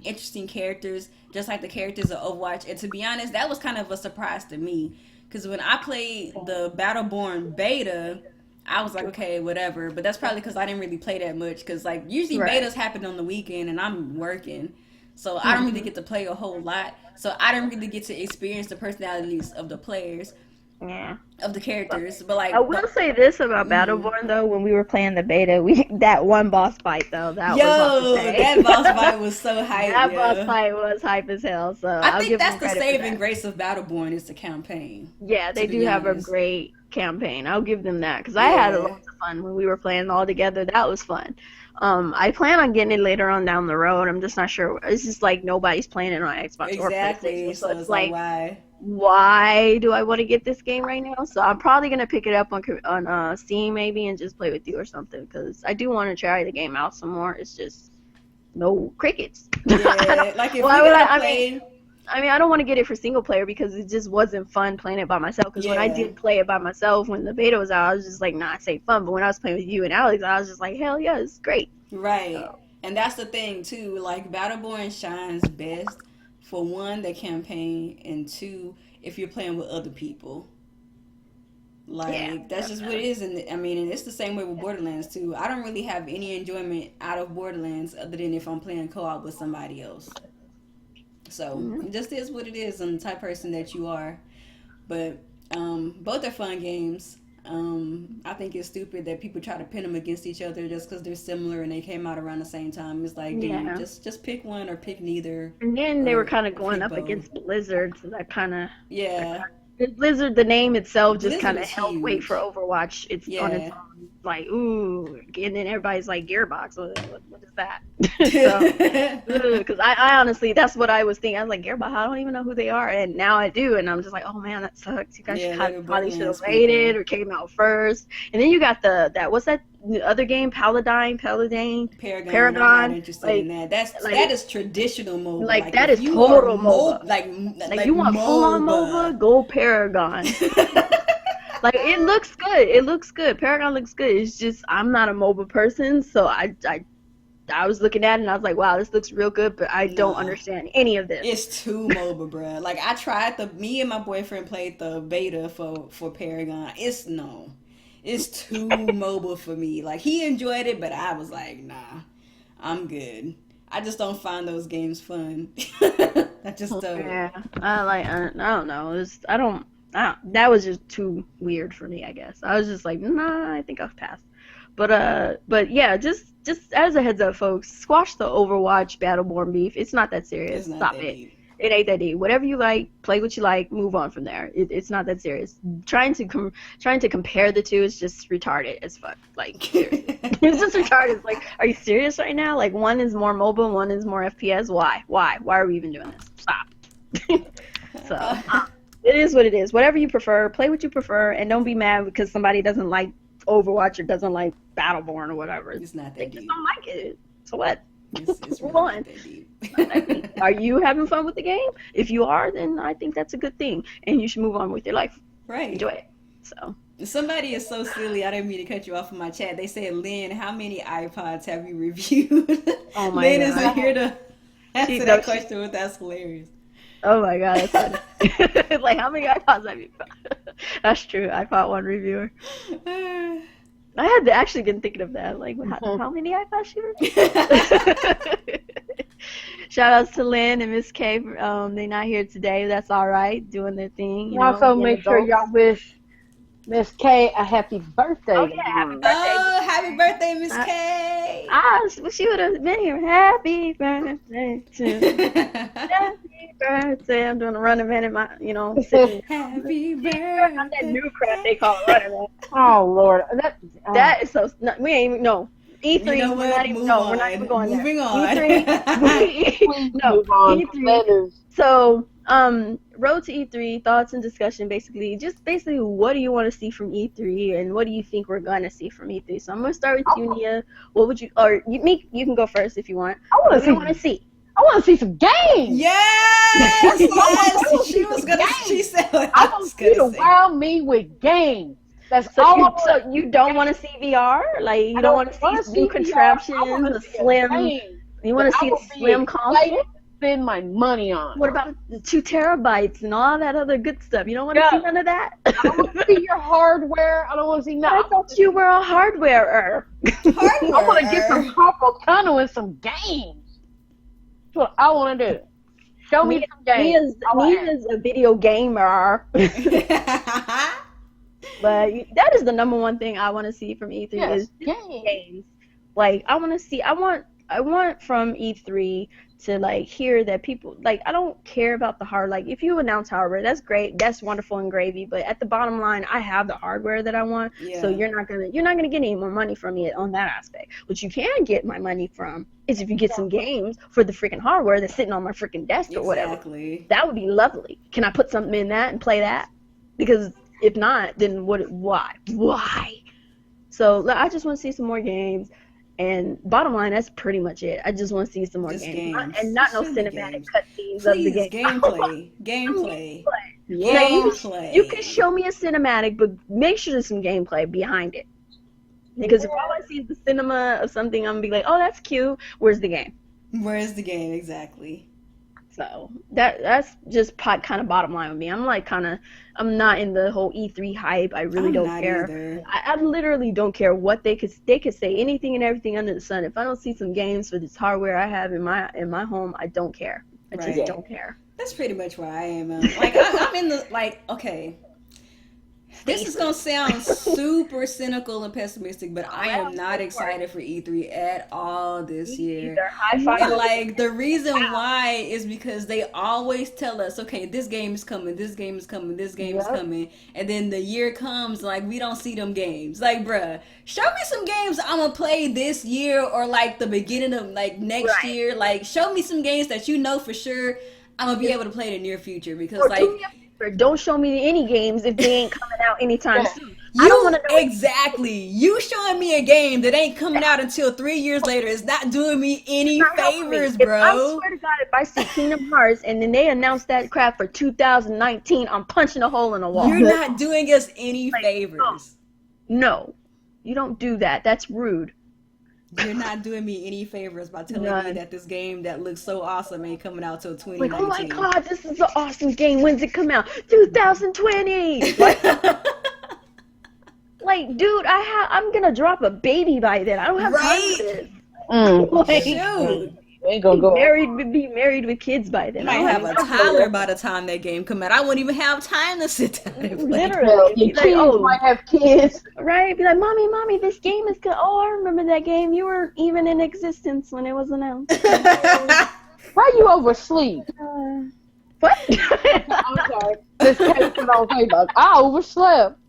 B: interesting characters, just like the characters of Overwatch. And to be honest, that was kind of a surprise to me because when I played the Battleborn beta, I was like, okay, whatever. But that's probably because I didn't really play that much because like usually
A: Right.
B: betas happen on the weekend and I'm working. So I don't really get to play a whole lot. So I didn't really get to experience the personalities of the players,
A: Yeah.
B: of the characters. But like
A: I will say this about
B: mhm.
A: Battleborn though, when we were playing the beta, we that one boss fight though, that was off the
B: Yo, that boss
A: chain.
B: fight was so hype,
A: That boss
B: yeah.
A: fight was hype as hell, so
B: I
A: I'll
B: think
A: give
B: that's
A: them
B: the
A: credit for
B: saving
A: that.
B: grace of Battleborn is the campaign,
A: Yeah,
B: to
A: they do
B: be
A: have a
B: honest.
A: great campaign. I'll give them that because I had a
B: Yeah,
A: lot of fun when we were playing all together. That was fun. I plan on getting it later on down the road. I'm just not sure. It's just like nobody's playing it on Xbox or
B: exactly.
A: PlayStation, so
B: So
A: it's
B: it's like,
A: like,
B: why?
A: why do I want to get this game right now? So I'm probably gonna pick it up on Steam maybe and just play with you or something because I do want to try the game out some more. It's just no crickets. I don't,
B: Yeah, like if
A: why
B: we
A: would I?
B: gotta play,
A: I mean, I don't want to get it for single player because it just wasn't fun playing it by myself. Because when I
B: yeah,
A: did play it by myself, when the beta was out, I was just like, nah, it's ain't fun. But when I was playing with you and Alex, I was just like, hell yeah, it's great.
B: right.
A: So,
B: And that's the thing too. Like Battleborn shines best for one, the campaign, and two, if you're playing with other people.
A: yeah,
B: Like that's just what it
A: definitely.
B: is, and I mean, and it's the same way with Borderlands too. I don't really have any enjoyment out of Borderlands other than if I'm playing co-op with somebody else. So
A: Mhm.
B: it just is what it is, and the type of person that you are. But both are fun games. I think it's stupid that people try to pin them against each other just because they're similar and they came out around the same time. It's like, dude,
A: Yeah.
B: just pick one or pick neither,
A: And then they were
B: or
A: kind of going
B: pick
A: up
B: both.
A: against Blizzard, so that
B: Yeah,
A: kind Blizzard, the name itself just
B: Blizzard
A: kind of
B: is
A: held weight for
B: huge.
A: Overwatch. It's on its
B: Yeah.
A: own, like ooh, and then everybody's like Gearbox. What is that? So, because I honestly, that's what I was thinking. I was like Gearbox. I don't even know who they are, and now I do, and I'm just like, oh man, that sucks. You guys
B: Yeah, they're the
A: probably should have
B: Borderlands
A: waited
B: people.
A: or came out first. And then you got that what's that the other game, Paladine,
B: Paragon, I'm not
A: Paragon,
B: interested in that. That
A: like
B: is traditional MOBA.
A: like
B: Like
A: that
B: if
A: is
B: you are
A: total MOBA. Like
B: like
A: you want full on
B: MOBA.
A: MOBA, go Paragon. Like it looks good. It looks good. Paragon looks good. It's just I'm not a MOBA person, so I was looking at it and I was like, wow, this looks real good, but I don't
B: Nah,
A: understand any of this.
B: it's too MOBA, bruh. Like I tried me and my boyfriend played the beta for Paragon. It's no, it's too MOBA for me. Like he enjoyed it, but I was like, nah, I'm good. I just don't find those games fun. I just don't.
A: Yeah, I don't know. I don't. that was just too weird for me, I guess. I was just like, nah, I think I'll pass. But yeah, just as a heads up, folks, squash the Overwatch Battleborn beef. It's not that serious.
B: It's not
A: Stop
B: that
A: it.
B: deep.
A: It ain't that deep. Whatever you like, play what you like, move on from there. It's not that serious. Trying to compare the two is just retarded as fuck. Like, seriously. It's just retarded. It's like, are you serious right now? Like, one is more mobile, one is more FPS. Why? Why are we even doing this? Stop. So, it is what it is. Whatever you prefer, play what you prefer, and don't be mad because somebody doesn't like Overwatch or doesn't like Battleborn or whatever.
B: It's not that
A: They
B: deep.
A: just don't like it. So what?
B: It's
A: Move
B: really
A: on.
B: not that deep.
A: Are you having fun with the game? If you are, then I think that's a good thing, and you should move on with your life.
B: Right.
A: Enjoy it. So.
B: Somebody is so silly. I didn't mean to cut you off in my chat. They said, Lynn, how many iPods have you reviewed?
A: Oh my
B: Lynn
A: God.
B: isn't here to answer
A: She-
B: that
A: no, she-
B: question, but that's hilarious.
A: Oh my God, that's funny. Like, how many iPods have you found? That's true. I fought one reviewer. I had to actually been thinking of that. Like, how many iPods she reviewed? Shout outs to Lynn and Miss K. They're not here today. That's all right. Doing their thing. You
C: Also,
A: know,
C: make sure y'all wish Miss K a happy birthday.
A: Oh, yeah, happy birthday.
B: Oh, happy birthday, Miss K.
A: She would have been here. Happy birthday to happy birthday. I'm doing a running man in my, sitting.
B: Happy
A: Not that
B: birthday.
A: new crap they call it running man.
C: Oh Lord,
A: That is so. We ain't even. No. E3.
B: You know
A: we're
B: what?
A: not even.
B: Move
A: No, we're not
B: on.
A: even going
B: Moving
A: there.
B: on.
A: E3. No.
C: move on.
A: E3.
C: Letters.
A: So, road to E3, thoughts and discussion, basically, what do you want to see from E3, and what do you think we're gonna see from E3? So I'm gonna start with you, Nia. What would you, or you, Meek, you can go first if you want.
C: I
A: What
C: want
A: do you
C: to
A: want to
C: see.
A: see?
C: I want to see some games.
B: Yes, yes. She was gonna. She said what
C: I
B: I
C: want
B: was
C: you to
B: gonna say.
C: wow me with games. That's
A: So
C: all
A: you,
C: I want.
A: so you don't want to see VR? Like, you don't want to
C: wanna
A: see new
C: VR. I
A: contraptions,
C: wanna
A: the
C: see a
A: slim.
C: game
A: You want to
C: that
A: see
C: I
A: a
C: will be
A: slim console?
C: excited to spend my money on.
A: What about the 2 terabytes and all that other good stuff? You don't want to see none of that?
C: I don't want to see your hardware. I don't want to see
A: I
C: nothing.
A: thought you were a hardware-er.
C: I want to get some carpal tunnel and some games. That's what I want to do. Show me some games.
A: Nia's a video gamer. But that is the number one thing I want to see from E3
C: Yes,
A: is
C: games.
A: games. Like, I want from E3 to, like, hear that people, like, I don't care about the hard, like, if you announce hardware, that's great, that's wonderful and gravy, but at the bottom line, I have the hardware that I want, so you're not gonna get any more money from me on that aspect. What you can get my money from is if you get some games for the freaking hardware that's sitting on my freaking desk or whatever.
B: Exactly.
A: That would be lovely. Can I put something in that and play that? Because if not, then why? So I just want to see some more games. And bottom line, that's pretty much it. I just want to see some more
B: Just
A: games.
B: games.
A: And not no
B: Show me
A: cinematic
B: games.
A: cutscenes of the
B: Please,
A: game.
B: gameplay.
A: Like,
B: Gameplay.
A: you can show me a cinematic, but make sure there's some gameplay behind it. Because if all I see is the cinema of something, I'm going to be like, oh, that's cute. Where's the game?
B: Where's the game? Exactly.
A: So that's just kind of bottom line with me. I'm not in the whole E3 hype. I really
B: I'm
A: don't
B: not
A: care.
B: either.
A: I literally don't care what they could say anything and everything under the sun. If I don't see some games for this hardware I have in my home, I don't care. I just
B: Right.
A: don't care.
B: That's pretty much where I am. Like I'm in the okay. This is gonna sound super cynical and pessimistic, but I am not excited for E3 at all this year.
A: Either. High five.
B: And like the reason why is because they always tell us, okay, this game is coming, this game is coming, this game is coming, and then the year comes, like we don't see them games. Like, bruh, show me some games I'm gonna play this year or like the beginning of like next year. Like, show me some games that you know for sure I'm gonna be able to play in the near future because
A: Or
B: like.
A: don't show me any games if they ain't coming out anytime soon. I
B: You
A: don't want to know
B: exactly. You showing me a game that ain't coming out until 3 years later is not doing me any favors,
A: If
B: bro.
A: I swear to God, if I see Kingdom Hearts and then they announce that crap for 2019, I'm punching a hole in the wall.
B: You're not doing us any favors.
A: No, you don't do that. That's rude.
B: You're not doing me any favors by telling me that this game that looks so awesome ain't coming out till 2019.
A: Like, oh my God, this is an awesome game. When's it come out? 2020. Like, dude, I'm gonna drop a baby by then. I don't have time for this.
B: Shoot.
C: You ain't gonna go
A: be married with kids by then.
B: You might have a toddler by the time that game come out. I wouldn't even have time to sit down and play.
C: Literally, your kids might have kids.
A: Right? Be like, mommy, this game is good. Oh, I remember that game. You weren't even in existence when it was announced.
C: Why you oversleep?
A: What?
C: I'm sorry. This case don't say about. I overslept.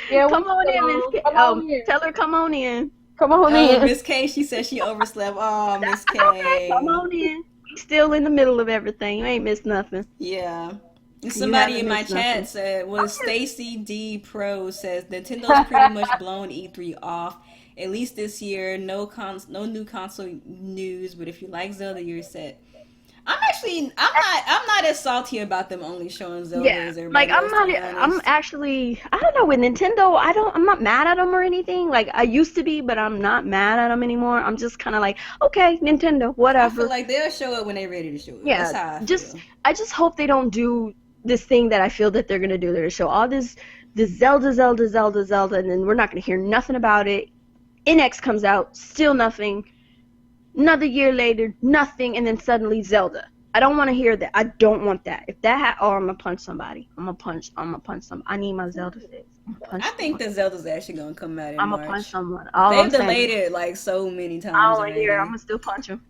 C: Yeah,
A: come on in, Miss K. Tell her come on in.
C: Come on in.
B: Miss K, she said she overslept. Oh, Miss K.
A: Okay, come on in. We still in the middle of everything. You ain't missed nothing.
B: Yeah. Somebody in my chat said, Stacy D Pro says Nintendo's pretty much blown E3 off. At least this year, no new console news. But if you like Zelda, you're set. I'm not as salty about them only showing Zelda as everybody else,
A: I'm actually, I don't know, with Nintendo, I'm not mad at them or anything. Like, I used to be, but I'm not mad at them anymore. I'm just kind of like, okay, Nintendo, whatever.
B: I feel like they'll show it when they're ready to show it.
A: Yeah,
B: that's how I feel.
A: I just hope they don't do this thing that I feel that they're gonna do. They're gonna show all this Zelda, and then we're not gonna hear nothing about it. NX comes out, still nothing. Another year later, nothing, and then suddenly Zelda. I don't want to hear that. I don't want that. If that I'm gonna punch somebody. I'm gonna punch somebody. I need my Zelda fix.
B: I think that Zelda's actually gonna come out in
A: I'm
B: March.
A: gonna punch someone.
B: They've delayed it like so many times.
A: I don't want to hear it. I'm gonna still punch him.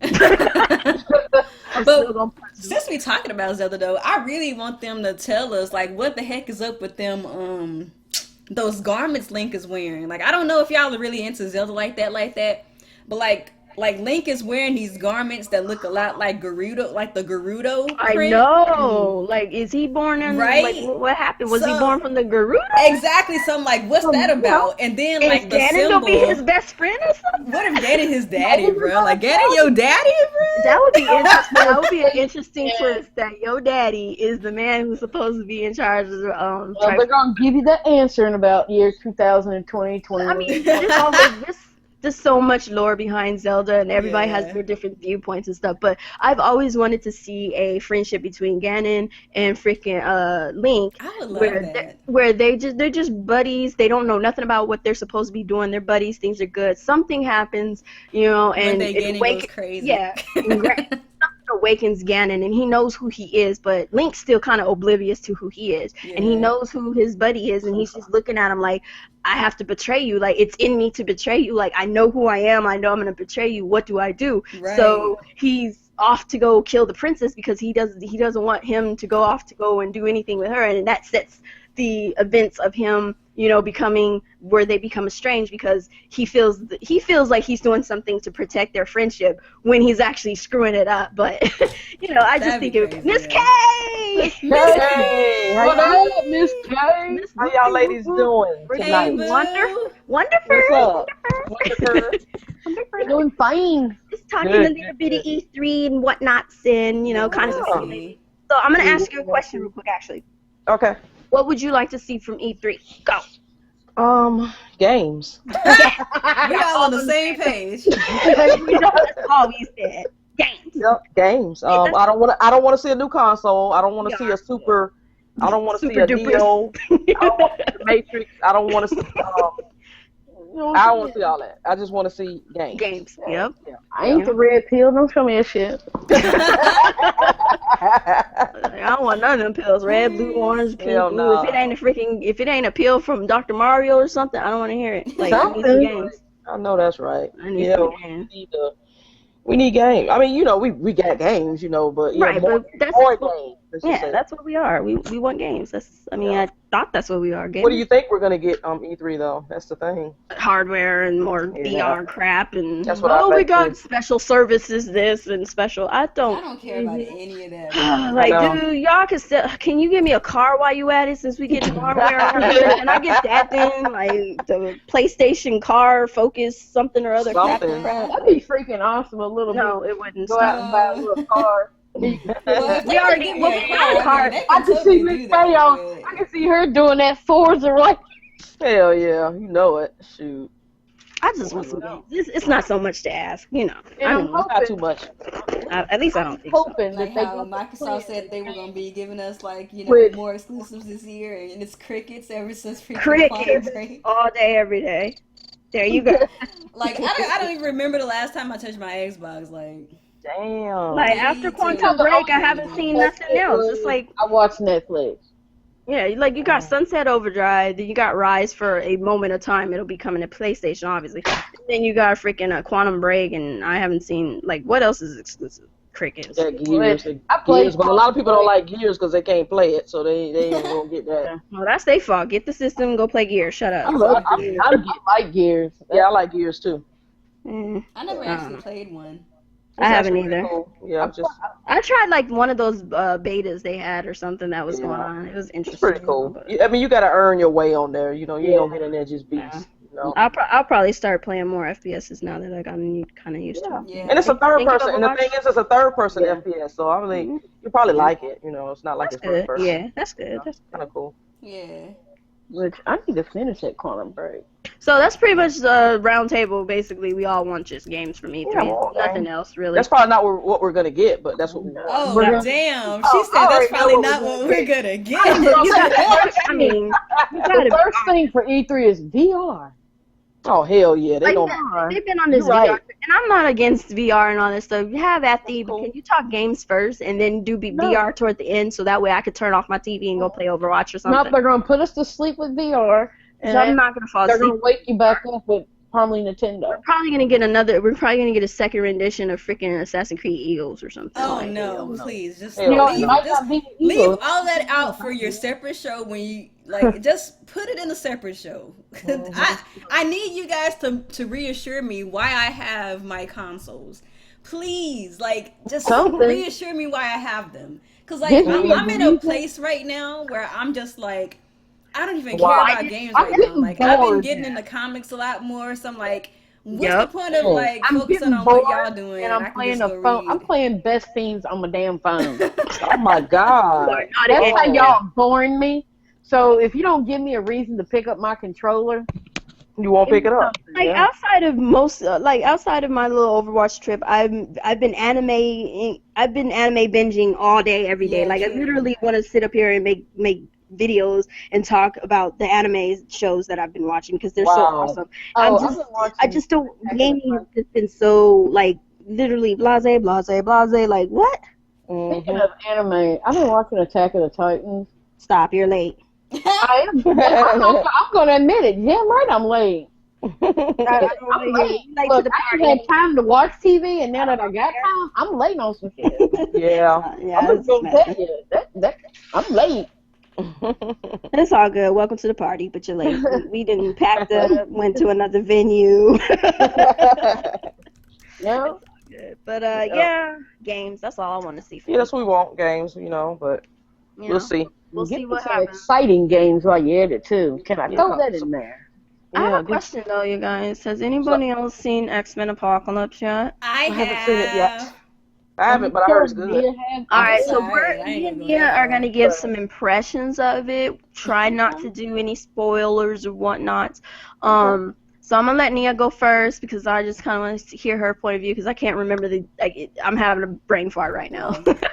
B: Since we're talking about Zelda though, I really want them to tell us like what the heck is up with them those garments Link is wearing. Like I don't know if y'all are really into Zelda like that, but like Link is wearing these garments that look a lot like Gerudo, like the Gerudo print.
A: I know. Like, is he born in,
B: right?
A: Like, what happened? Was he born from the Gerudo?
B: Exactly. So I'm like, what's that about? And then like the
A: Ganon
B: symbol.
A: Gonna be his best friend or something?
B: What if Ganon his daddy, bro? Like Ganon your daddy, bro?
A: That would be interesting. That would be an interesting twist. That your daddy is the man who's supposed to be in charge of the
C: Well, they're gonna give you that answer in about year 2020, 21.
A: I mean, there's always there's so much lore behind Zelda, and everybody has their different viewpoints and stuff. But I've always wanted to see a friendship between Ganon and freaking Link,
B: I would love that.
A: Where they're just buddies. They don't know nothing about what they're supposed to be doing. They're buddies. Things are good. Something happens, and
B: Ganon goes crazy.
A: Yeah. Something awakens Ganon, and he knows who he is, but Link's still kind of oblivious to who he is, and he knows who his buddy is, and he's just looking at him like, I have to betray you. Like, it's in me to betray you. Like, I know who I am. I know I'm going to betray you. What do I do?
B: Right.
A: So he's off to go kill the princess because he doesn't want him to go off to go and do anything with her, and that sets the events of him, becoming where they become estranged because he feels like he's doing something to protect their friendship when he's actually screwing it up. But I just think it Miss K.
C: Hey, what up, Miss K? How y'all ladies doing tonight?
A: Wonderful.
C: What's up? Wonderful. We're doing fine.
A: Just talking a little bit of E3 and whatnots and kind of stuff. So I'm gonna ask you a question real quick, actually.
C: Okay.
A: What would you like to see from E3? Go.
C: Games.
B: We all on the same page.
A: That's all we said. Games.
C: Yep, games. I don't want to see a new console. I don't want to see a super. I don't want to see a Neo. I don't want to see the Matrix. I don't want to see. I don't want to see all that. I just want to see games.
A: Games. Yep.
C: Yeah. I ain't the red pill. Don't show me that shit.
A: I don't want none of them pills. Red, blue, orange, pink, blue. No. If it ain't a pill from Dr. Mario or something, I don't want to hear it. Like, I need some games.
C: I know that's right.
A: I need some games.
C: We need games. I mean, we got games, but
A: right,
C: more,
A: but that's
C: more games.
A: That's what we are. We want games. I thought that's what we are. Games.
C: What do you think we're gonna get E3 though? That's the thing.
A: Hardware and more VR crap and
C: that's what
A: we got special services this and special. I don't
B: care about any of that.
A: Like, dude, y'all can you give me a car while you at it since we get the hardware? Can I get that then? Like the PlayStation car, Focus, something or other. Crap.
C: That'd be freaking awesome. A little bit.
A: No, it wouldn't.
C: Go out and buy a little car.
A: We already got a car.
C: I can see Miss K on. I can see her doing that Forza right. Hell yeah, you know it. Shoot.
A: I just want some games. It's not so much to ask, I
C: don't know. Not too much.
A: At least I don't think
C: hoping
B: so. Like
C: that
B: how Microsoft said they were going to be giving us more exclusives this year, and it's crickets ever since freaking
A: crickets all day, every day. There you go.
B: Like I don't even remember the last time I touched my Xbox. Like,
C: Damn.
A: Like after Quantum Break, I haven't seen nothing else. It's like
D: I watch Netflix.
A: yeah, like you got Sunset Overdrive, then you got Rise for a moment of time. It'll be coming to PlayStation, obviously. And then you got freaking Quantum Break, and I haven't seen like what else is exclusive. Crickets.
C: Yeah, Gears.
D: I played
C: Gears, but a lot of people don't like Gears because they can't play it, so they ain't gonna get that.
A: Well, that's their fault. Get the system, go play Gears. Shut up.
D: I like Gears.
C: Yeah, I like Gears too.
B: I never actually played one.
A: I haven't either.
C: Cool. Yeah,
A: I tried like one of those betas they had or something that was going on. It was interesting.
C: It's pretty cool. I mean, you got to earn your way on there. You know, you don't get in there just beast.
A: Yeah.
C: You know?
A: I'll probably start playing more FPSs now that I got kind of used to it.
B: Yeah.
C: And it's a third person, and the thing is, it's a third person FPS. So I mean, you probably like it. You know, it's not like it's first person.
A: Yeah, that's good. That's
C: kind of cool.
B: Yeah.
D: Which I need to finish that Quantum Break.
A: So that's pretty much the round table. Basically, we all want just games from E3.
C: Yeah,
A: Nothing else, really.
C: That's probably not what we're gonna get, but that's what we want.
B: Oh, damn. She said that's probably not what we're going to get.
A: I mean,
D: the first thing for E3 is VR.
C: Oh, hell yeah.
A: They've been on this VR. And I'm not against VR and all this stuff. Have at the, but can you talk games first and then do VR toward the end so that way I could turn off my TV and go play Overwatch or something?
D: No, they're going to put us to sleep with VR. And
A: I'm not going to fall asleep.
D: They're going to wake you back up with probably Nintendo.
A: We're probably going to get a second rendition of freaking Assassin's Creed Eagles or something.
B: Oh, no, please. Just
D: leave
B: all that out for your separate show when you, like, just put it in a separate show. I need you guys to reassure me why I have my consoles. Please, like, just reassure me why I have them. Because, like, I'm in a place right now where I'm just, like, I don't even care about games right now. Like, I've been getting into comics a lot more, so I'm like, what's the point of, like, focusing on what y'all doing?
D: And I'm playing a phone. I'm playing Best Fiends on my damn phone.
C: Oh, my God.
D: That's how y'all boring me. So if you don't give me a reason to pick up my controller,
C: you won't pick it up.
A: Like outside of my little Overwatch trip, I've been anime binging all day, every day. Like I literally want to sit up here and make videos and talk about the anime shows that I've been watching because they're so awesome. Gaming has just been so like literally blase. Like what?
D: Speaking of anime, I've been watching Attack of the Titans.
A: Stop, you're late.
D: I am. I'm going to admit it. Yeah, right, I'm late. I'm late. Look, I haven't had time to watch TV, and now that I got time, I'm late on some shit.
C: Yeah.
D: I'm going to tell you, I'm late.
A: It's all good. Welcome to the party, but you're late. We didn't pack up, went to another venue.
D: Yeah.
A: But games. That's all I want to see.
C: That's what we want, games. You know, but we'll see.
A: We'll see what
D: some
A: happens.
D: Exciting games while you're at it too. Can I throw that in there?
A: I have a question though, you guys. Has anybody else seen X-Men Apocalypse yet?
B: I haven't
C: seen it yet. I haven't, but I heard it's good.
A: Alright, so me and Nia are going to give some impressions of it. Try not to do any spoilers or whatnot. So I'm going to let Nia go first because I just kind of want to hear her point of view because I can't remember I'm having a brain fart right now.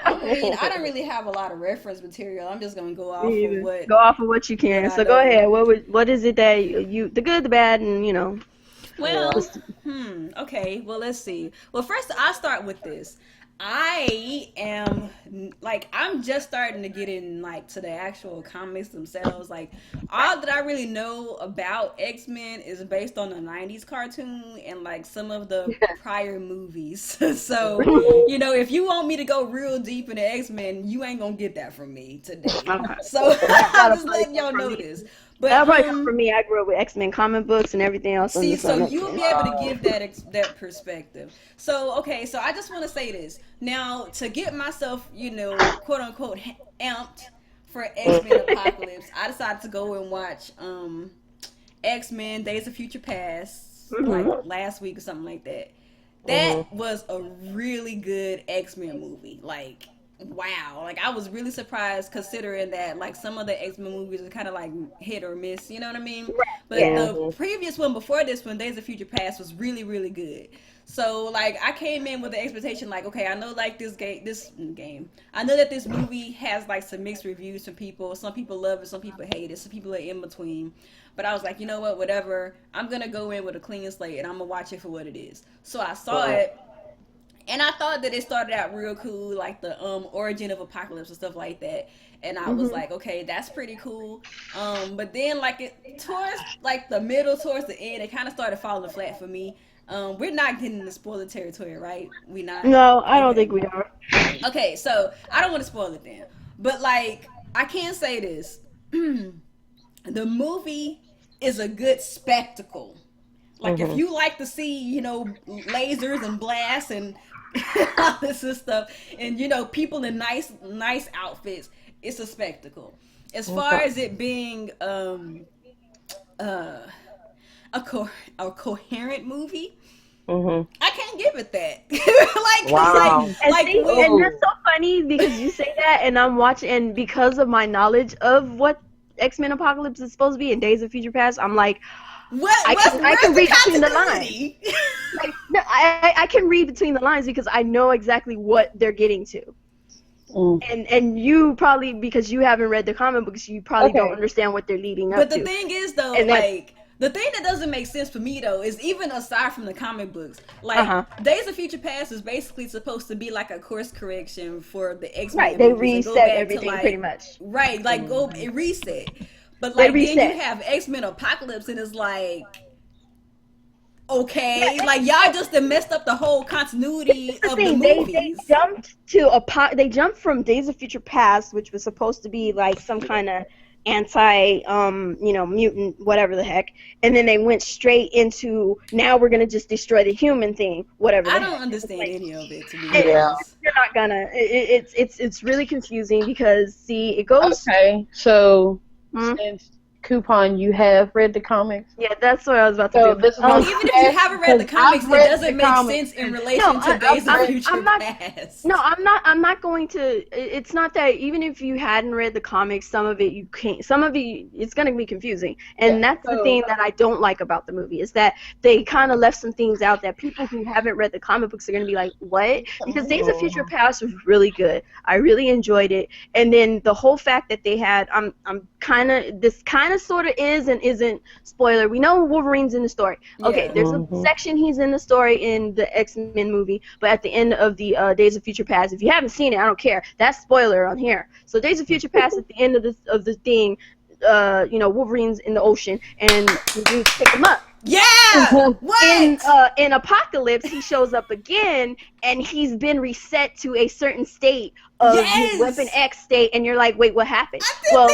B: I mean, I don't really have a lot of reference material. I'm just going to go off of what
A: you can. So go ahead. What is it that you the good, the bad, and you know.
B: Well, okay. Well, let's see. Well, first I'll start with this. I'm just starting to get in to the actual comics themselves. Like all that I really know about X-Men is based on the 90s cartoon and some of the prior movies. So, if you want me to go real deep into X-Men, you ain't gonna get that from me today. Okay. So I'm just letting y'all know this. But
A: that'll probably come from me. I grew up with X-Men comic books and everything else.
B: See, so you'll be able to give that perspective. So, okay, so I just want to say this. Now, to get myself, quote unquote, amped for X-Men Apocalypse, I decided to go and watch X-Men Days of Future Past, last week or something like that. That was a really good X-Men movie. Wow, I was really surprised considering that some of the X-Men movies are kind of hit or miss, you know what I mean? But the previous one before this one, Days of Future Past, was really, really good. So like I came in with the expectation like, okay, I know like this game. I know that this movie has like some mixed reviews from people. Some people love it, some people hate it, some people are in between. But I was like, you know what, whatever. I'm gonna go in with a clean slate and I'm gonna watch it for what it is. So I saw it. And I thought that it started out real cool, like the origin of Apocalypse and stuff like that. And I was like, okay, that's pretty cool. But then like towards like the middle, towards the end, it kind of started falling flat for me. We're not getting into spoiler territory, right? We not.
A: No, I don't think we are.
B: Okay, so I don't want to spoil it then. But like, I can say this: the movie is a good spectacle. Like if you like to see, you know, lasers and blasts and all this stuff, and you know, people in nice outfits, it's a spectacle. As far as it being a coherent movie, I can't give it that.
A: And that's so funny because you say that, and I'm watching, and because of my knowledge of what X-Men Apocalypse is supposed to be in Days of Future Past, I'm like, I can read between the lines. Like, no, I can read between the lines because I know exactly what they're getting to. And you probably, because you haven't read the comic books, you probably don't understand what they're leading up to.
B: But the thing is, though, like, the thing that doesn't make sense for me, though, is even aside from the comic books, like, Days of Future Past is basically supposed to be like a course correction for the X-Men.
A: Right, they reset everything pretty much.
B: Right, like, go and reset. But like then you have X-Men Apocalypse and it's like, okay, like y'all just messed up the whole continuity of the movies.
A: They jumped from Days of Future Past, which was supposed to be like some kind of anti mutant whatever the heck, and then they went straight into now we're gonna just destroy the human thing, whatever.
B: I don't understand any of it, to be honest.
A: You're not gonna. It's really confusing because see, it goes.
D: Okay, so. Since Coupon, you have read the comics?
A: Yeah, that's what I was about to do.
B: Even if you haven't read the comics, it doesn't make sense in relation to Days of Future Past.
A: No, I'm not going to. It's not that even if you hadn't read the comics, some of it you can't. Some of it it's going to be confusing, and that's the thing that I don't like about the movie is that they kind of left some things out that people who haven't read the comic books are going to be like, what? Because Days of Future Past was really good. I really enjoyed it, and then the whole fact that they had, I'm kind of sort of is and isn't spoiler. We know Wolverine's in the story. Okay, there's a section he's in the story in the X-Men movie, but at the end of the Days of Future Past, if you haven't seen it, I don't care. That's spoiler on here. So Days of Future Past at the end of the thing, Wolverine's in the ocean and you pick him up.
B: Yeah. What?
A: In Apocalypse, he shows up again, and he's been reset to a certain state of his Weapon X state, and you're like, wait, what happened?
B: I was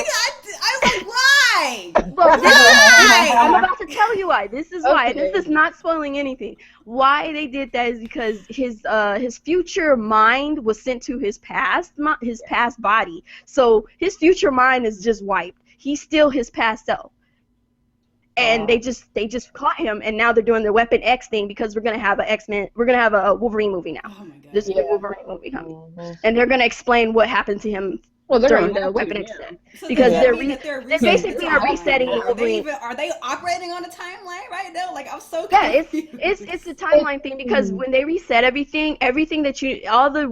B: like, why?
A: Why? I'm about to tell you why. This is why. This is not spoiling anything. Why they did that is because his future mind was sent to his past body, so his future mind is just wiped. He's still his past self. And they just caught him, and now they're doing the Weapon X thing because we're gonna have a Wolverine movie now. Oh my god! This is the Wolverine movie coming, and they're gonna explain what happened to him during the Weapon X set because they basically are resetting the Wolverine.
B: Are they operating on a timeline right now? Like I'm so confused.
A: It's a timeline thing because when they reset everything that all the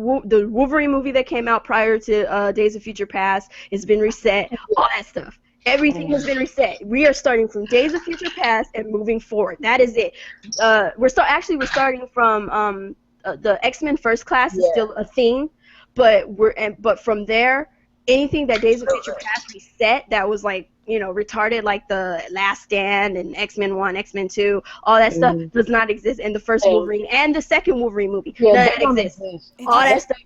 A: Wolverine movie that came out prior to Days of Future Past has been reset. All that stuff. Everything has been reset. We are starting from Days of Future Past and moving forward. That is it. We're starting from the X-Men First Class is still a thing, but from there, anything that Days of Future Past reset that was like retarded, like the Last Stand and X-Men 1, X-Men 2, all that stuff does not exist in the first Wolverine and the second Wolverine movie. None of that exists. All that stuff.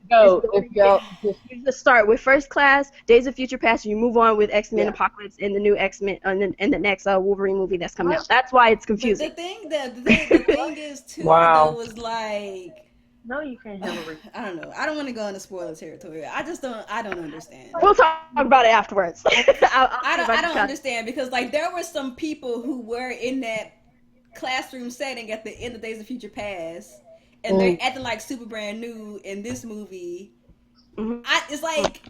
A: You just start with First Class, Days of Future Past, and you move on with X-Men Apocalypse and the new X-Men and the next Wolverine movie that's coming out. That's why it's confusing.
B: But the thing is too, though, was like.
A: No, you can't handle it.
B: I don't know. I don't want to go into spoiler territory. I don't understand.
A: We'll talk about it afterwards.
B: I don't understand because like there were some people who were in that classroom setting at the end of Days of Future Past, and they're acting like super brand new in this movie. It's like,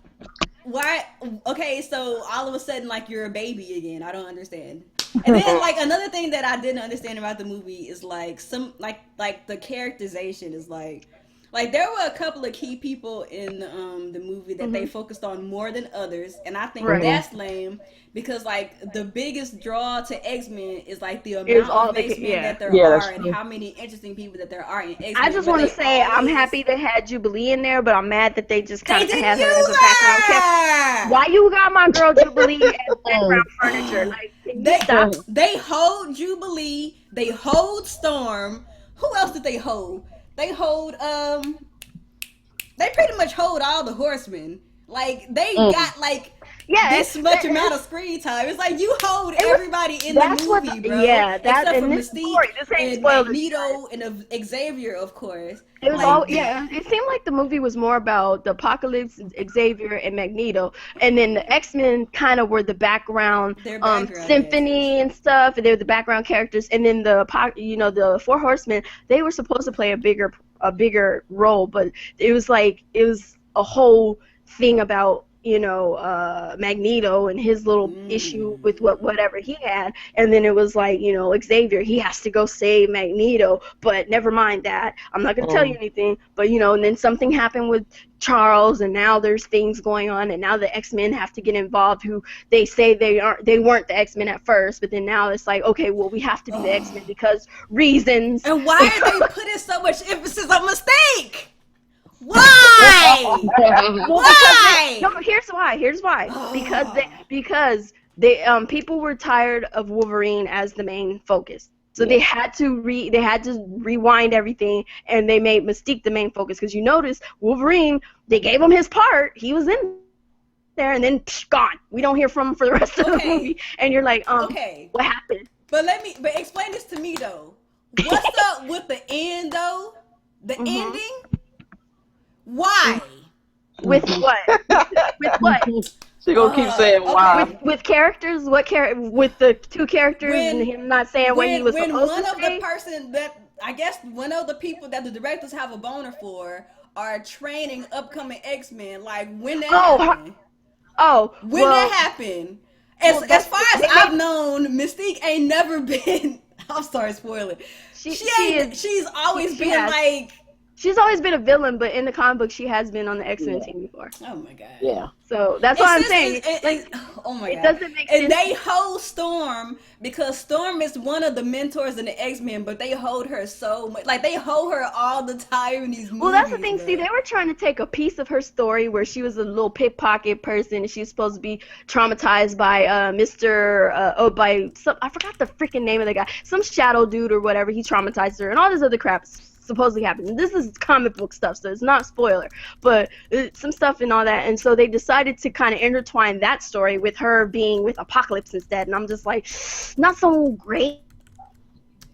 B: why? Okay, so all of a sudden like you're a baby again. I don't understand. And then like another thing that I didn't understand about the movie is like some like the characterization is like there were a couple of key people in the movie that they focused on more than others, and I think that's lame because like the biggest draw to X-Men is like the amount of X-Men that there are and how many interesting people that there are in X-Men.
A: I just want to say I'm happy they had Jubilee in there, but I'm mad that they just kind of had her as a background character. Why you got my girl Jubilee as background furniture? Like
B: they hold Jubilee, they hold Storm. Who else did they hold? They hold they pretty much hold all the horsemen. Like they got like this much amount of screen time. It's like you hold everybody in the movie, bro.
A: Yeah,
B: except for Mystique and Magneto and Xavier, of course.
A: It was all it seemed like the movie was more about the Apocalypse, Xavier, and Magneto, and then the X-Men kind of were the background, Symphony and stuff, and they were the background characters, and then the Four Horsemen, they were supposed to play a bigger role, but it was a whole thing about Magneto and his little issue with whatever he had, and then it was like Xavier, he has to go save Magneto, but never mind that, I'm not gonna tell you anything, but and then something happened with Charles, and now there's things going on, and now the X-Men have to get involved, who they say they weren't the X-Men at first, but then now it's like, okay, well, we have to be the X-Men because reasons.
B: And why are they putting so much emphasis on Mistake? Why? Why?
A: No, here's why. Because they people were tired of Wolverine as the main focus. So they had to rewind everything, and they made Mystique the main focus. Because you notice Wolverine, they gave him his part. He was in there, and then gone. We don't hear from him for the rest of the movie. And you're like, what happened?
B: But explain this to me though. What's up with the end though? The ending. Why?
A: With what? With what?
C: She gonna keep saying why.
A: With characters? What with the two characters and him not saying what he was supposed to say?
B: When one of the person that I guess one of the people that the directors have a boner for are training upcoming X-Men, like when that happened. That happened. As far as I've known, Mystique ain't never been. I'm sorry, spoil it. She's always been like.
A: She's always been a villain, but in the comic book, she has been on the X-Men team before.
B: Oh my god.
C: Yeah.
A: So that's what I'm saying.
B: Oh my god.
A: It doesn't make sense.
B: And they hold Storm because Storm is one of the mentors in the X-Men, but they hold her so much. Like they hold her all the time in these movies.
A: Well, that's the thing. Bro. See, they were trying to take a piece of her story where she was a little pickpocket person, and she's supposed to be traumatized by I forgot the freaking name of the guy, some shadow dude or whatever. He traumatized her, and all this other crap supposedly happened. This is comic book stuff, so it's not spoiler, but some stuff and all that. And so they decided to kind of intertwine that story with her being with Apocalypse instead. And I'm just like, not so great,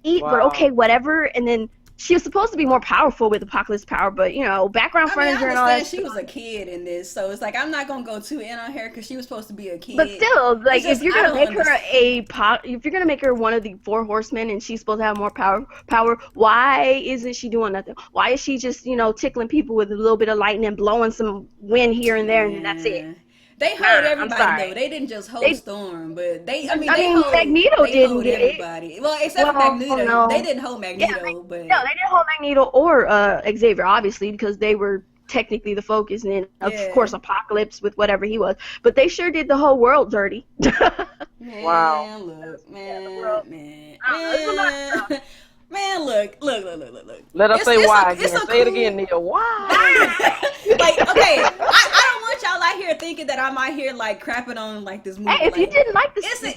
A: but okay, whatever. And then she was supposed to be more powerful with Apocalypse power, but background furniture and all that.
B: She was a kid in this, so it's like I'm not gonna go too in on her because she was supposed to be a kid.
A: But still, like if you're gonna make her one of the Four Horsemen and she's supposed to have more power, why isn't she doing nothing? Why is she just tickling people with a little bit of lightning, blowing some wind here and there, and that's it?
B: They hold everybody though. They didn't just hold Storm, but they hold
A: Magneto didn't get
B: everybody. Well, except for Magneto. No. They didn't hold Magneto, but
A: no, they didn't hold Magneto or Xavier, obviously, because they were technically the focus, and then of course Apocalypse with whatever he was. But they sure did the whole world dirty.
C: Wow.
B: Man, look.
C: Let us say why again. Say it again, Neil. Why?
B: Like, okay, I don't want y'all out here thinking that I'm out here like crapping on like this movie.
A: Hey, if you didn't like this,
B: it's an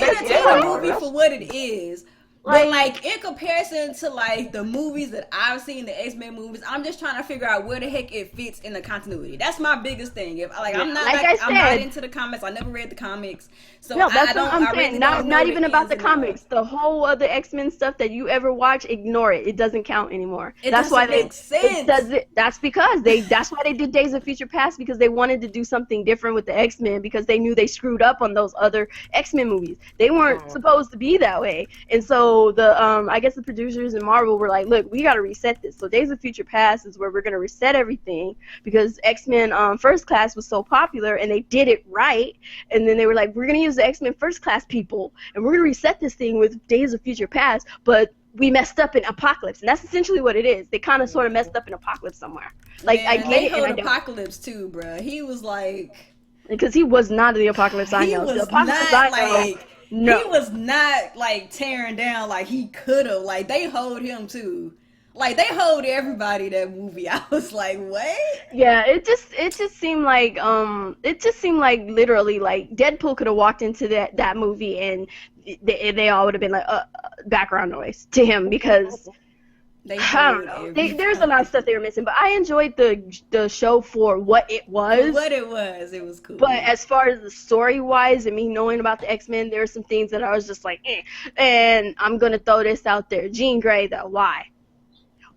B: entertaining movie for what it is. But like in comparison to like the movies that I've seen, the X-Men movies, I'm just trying to figure out where the heck it fits in the continuity. That's my biggest thing. If I'm not into the comics. I never read the comics, so
A: no, that's what I'm saying. Not even about the comics. The whole other X-Men stuff that you ever watch, ignore it. It doesn't count anymore.
B: That's why they make sense.
A: That's because that's why they did Days of Future Past, because they wanted to do something different with the X-Men, because they knew they screwed up on those other X-Men movies. They weren't supposed to be that way, and so so the I guess the producers in Marvel were like, look, we got to reset this. So Days of Future Past is where we're gonna reset everything because X-Men First Class was so popular and they did it right. And then they were like, we're gonna use the X-Men First Class people and we're gonna reset this thing with Days of Future Past, but we messed up in Apocalypse, and that's essentially what it is. They kind of sort of messed up in Apocalypse somewhere. Like, I get it, and I don't.
B: Apocalypse too, bruh. He was like,
A: because he was not the Apocalypse I know. The Apocalypse I know. No.
B: He was not like tearing down like he could have. Like they hold him too. Like they hold everybody that movie. I was like, what?
A: Yeah, it just seemed like literally like Deadpool could have walked into that movie and they all would have been like background noise to him because I don't know. There's a lot of stuff they were missing, but I enjoyed the show for what it was.
B: It was cool.
A: But as far as the story-wise and me knowing about the X-Men, there were some things that I was just like, eh. And I'm gonna throw this out there. Jean Grey, though, why?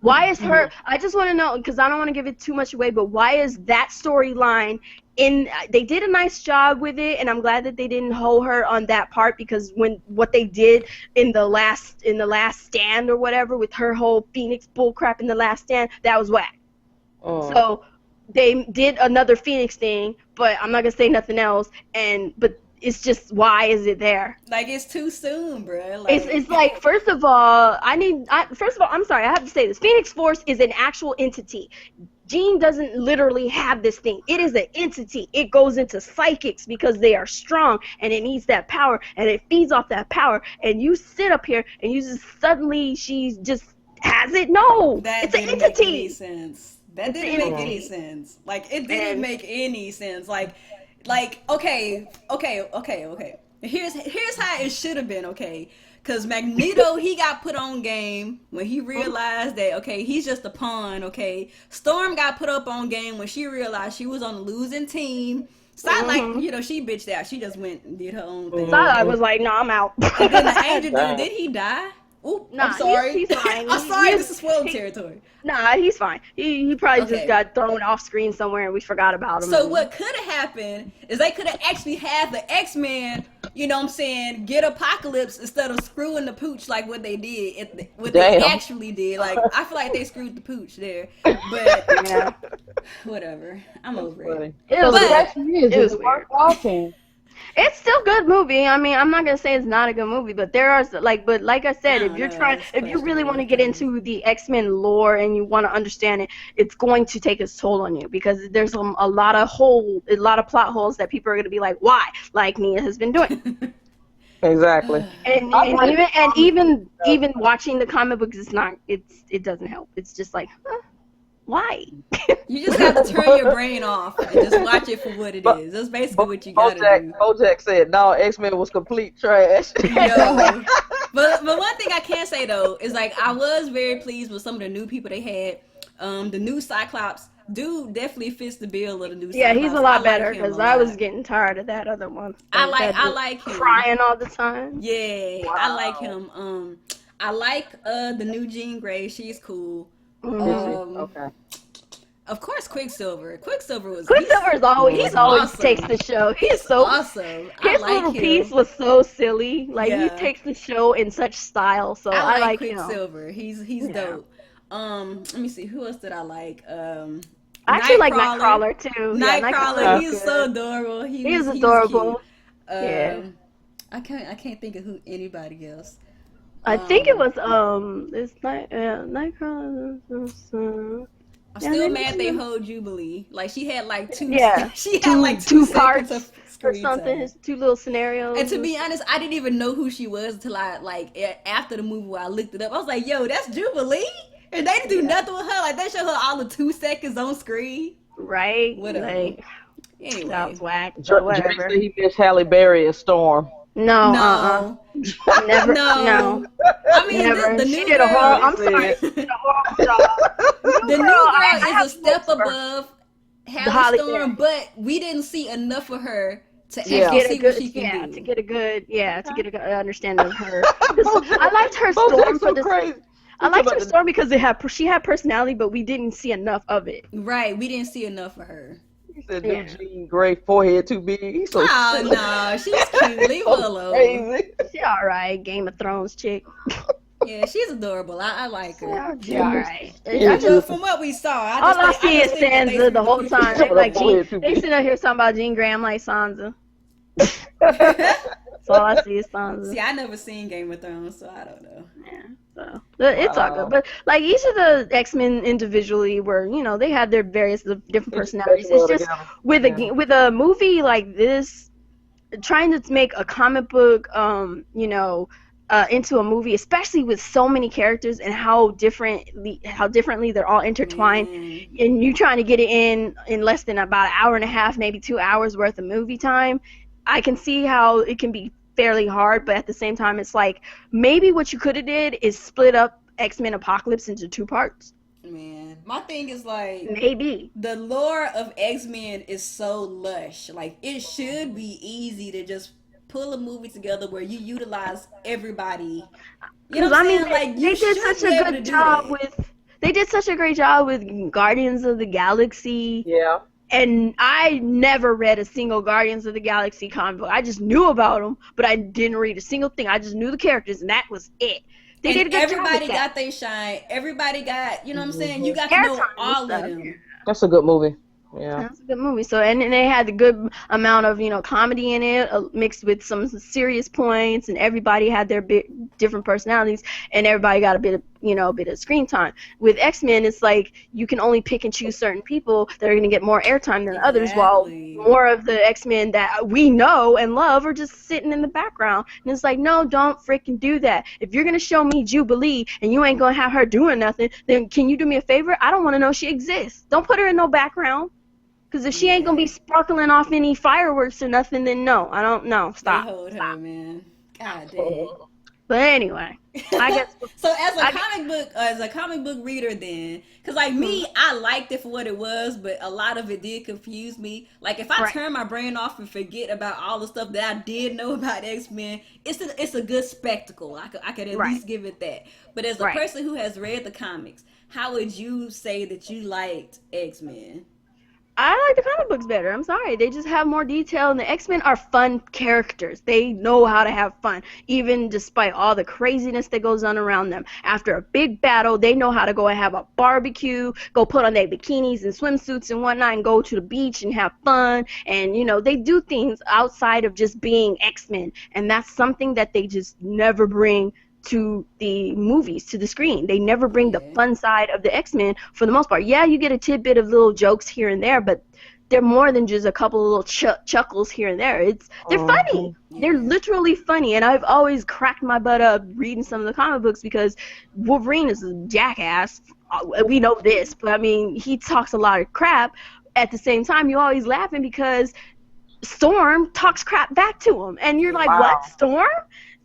A: Why is her? I just want to know because I don't want to give it too much away. But why is that storyline in? They did a nice job with it, and I'm glad that they didn't hold her on that part because what they did in the last stand or whatever with her whole Phoenix bullcrap in the last stand, that was whack. So they did another Phoenix thing, but I'm not gonna say nothing else. But it's just, why is it there?
B: Like, it's too soon, bro. Like,
A: it's like, first of all, I'm sorry, I have to say this. Phoenix Force is an actual entity. Jean doesn't literally have this thing. It is an entity. It goes into psychics because they are strong, and it needs that power, and it feeds off that power. And you sit up here, and you just suddenly, she just has it? No, it's an entity.
B: Make any sense. That didn't make any sense. Like, it didn't make any sense. Like, okay. Here's how it should have been, okay? Because Magneto, he got put on game when he realized that, okay, he's just a pawn, okay? Storm got put up on game when she realized she was on the losing team. Sade, like, she bitched out. She just went and did her own thing.
A: Sade was like, I'm out.
B: And then the angel dude, did he die? Ooh,
A: nah,
B: I'm sorry.
A: He's fine.
B: I'm sorry, this is spoiled territory.
A: Nah, he's fine. He probably just got thrown off screen somewhere and we forgot about him.
B: So what could have happened is they could have actually had the X-Men, get Apocalypse instead of screwing the pooch like what they did, they actually did. Like, I feel like they screwed the pooch there. But, whatever. I'm over it.
D: It was worth watching.
A: It's still a good movie. I mean, I'm not gonna say it's not a good movie, but there are but like I said, if you really want to get into the X-Men lore and you want to understand it, it's going to take its toll on you because there's a lot of plot holes that people are gonna be like, why? Like Nia has been doing.
C: Exactly.
A: And even watching the comic books, it doesn't help. It's just like, why?
B: You just have to turn your brain off and just watch it for what it is. That's basically what you gotta do.
C: Bojack said, no, X-Men was complete trash.
B: Yo. But one thing I can say, though, is, like, I was very pleased with some of the new people they had. The new Cyclops, dude definitely fits the bill of the new Cyclops.
A: Yeah, he's a lot better, because I was getting tired of that other one.
B: I like him.
A: Crying all the time.
B: Yeah, wow. I like him. I like the new Jean Grey. She's cool.
C: Okay.
B: Of course, Quicksilver. Quicksilver always
A: awesome. Takes the show. He's so
B: awesome.
A: His little piece was so silly. Like he takes the show in such style. So I like
B: Quicksilver. He's dope. Let me see. Who else did I like?
A: I actually like Nightcrawler too.
B: Nightcrawler. He's so adorable.
A: He's adorable.
B: I can't think of anybody else.
A: I think it was it's Nightcrawler.
B: I'm still mad they hold Jubilee. Like she had like two.
A: Yeah.
B: She had like two
A: parts
B: of
A: or something. His two little scenarios.
B: And to be honest, I didn't even know who she was until after the movie where I looked it up. I was like, yo, that's Jubilee, and they didn't do nothing with her. Like they showed her all the 2 seconds on screen.
A: Right.
B: Whatever.
A: Like,
B: anyway,
A: that was whack.
C: Drake said he missed Halle Berry as Storm.
A: No. Never. No.
B: I mean,
A: never.
B: The
A: she
B: new
A: did a
B: girl,
A: horrible. I'm sorry. She did a horrible job.
B: The new girl is a step above Halle Storm, but we didn't see enough of her to actually see what she can do.
A: To get a good understanding of her. I liked her Storm for this. I liked her Storm because she had personality, but we didn't see enough of it.
B: Right, we didn't see enough of her.
C: He said, "New Jean Grey forehead too big." He's so
B: Oh no, she's cute. Leave her alone.
C: crazy.
A: She all right, Game of Thrones chick.
B: Yeah, she's adorable. I like her.
A: She all right.
B: From what we saw,
A: All I see is Sansa the whole time. They like they sitting up here talking about Jean Grey. I'm like Sansa. That's all I see is Sansa.
B: See, I never seen Game of Thrones, so I don't know.
A: Yeah, so it's all good. But like each of the X-Men individually were, they had their various different personalities. It's just with a movie like this, trying to make a comic book, into a movie, especially with so many characters and how differently they're all intertwined, and you trying to get it in less than about an hour and a half, maybe 2 hours worth of movie time. I can see how it can be fairly hard, but at the same time, it's like maybe what you could have did is split up X-Men Apocalypse into 2 parts.
B: Man, my thing is like
A: maybe
B: the lore of X-Men is so lush. Like it should be easy to just pull a movie together where you utilize everybody. You know what I'm saying? Like
A: they did such a good job with. They did such a great job with Guardians of the Galaxy.
C: Yeah.
A: And I never read a single Guardians of the Galaxy comic book. I just knew about them, but I didn't read a single thing. I just knew the characters, and that was it. They did a good job with that.
B: Everybody got their shine. Everybody got, you know what I'm saying? You got to know all of them.
C: That's a good movie. Yeah.
A: That's a good movie. So, and they had a good amount of, comedy in it, mixed with some serious points, and everybody had their different personalities, and everybody got a bit of screen time. With X-Men, it's like you can only pick and choose certain people that are going to get more airtime than others, while more of the X-Men that we know and love are just sitting in the background. And it's like, no, don't freaking do that. If you're going to show me Jubilee and you ain't going to have her doing nothing, then can you do me a favor? I don't want to know she exists. Don't put her in no background. Because if she ain't going to be sparkling off any fireworks or nothing, then no, I don't know. Stop.
B: Hold her, man. God dang.
A: But anyway, I guess.
B: So as a comic book reader, then, because like me, I liked it for what it was, but a lot of it did confuse me. Like if I turn my brain off and forget about all the stuff that I did know about X-Men, it's a good spectacle. I could at least give it that. But as a person who has read the comics, how would you say that you liked X-Men?
A: I like the comic books better. I'm sorry. They just have more detail, and the X-Men are fun characters. They know how to have fun, even despite all the craziness that goes on around them. After a big battle, they know how to go and have a barbecue, go put on their bikinis and swimsuits and whatnot, and go to the beach and have fun. And, they do things outside of just being X-Men, and that's something that they just never bring to the movies, to the screen. They never bring the fun side of the X-Men for the most part. Yeah, you get a tidbit of little jokes here and there, but they're more than just a couple of little chuckles here and there. They're funny. They're literally funny, and I've always cracked my butt up reading some of the comic books because Wolverine is a jackass. We know this, but I mean, he talks a lot of crap. At the same time, you're always laughing because Storm talks crap back to him, and you're like, what, Storm?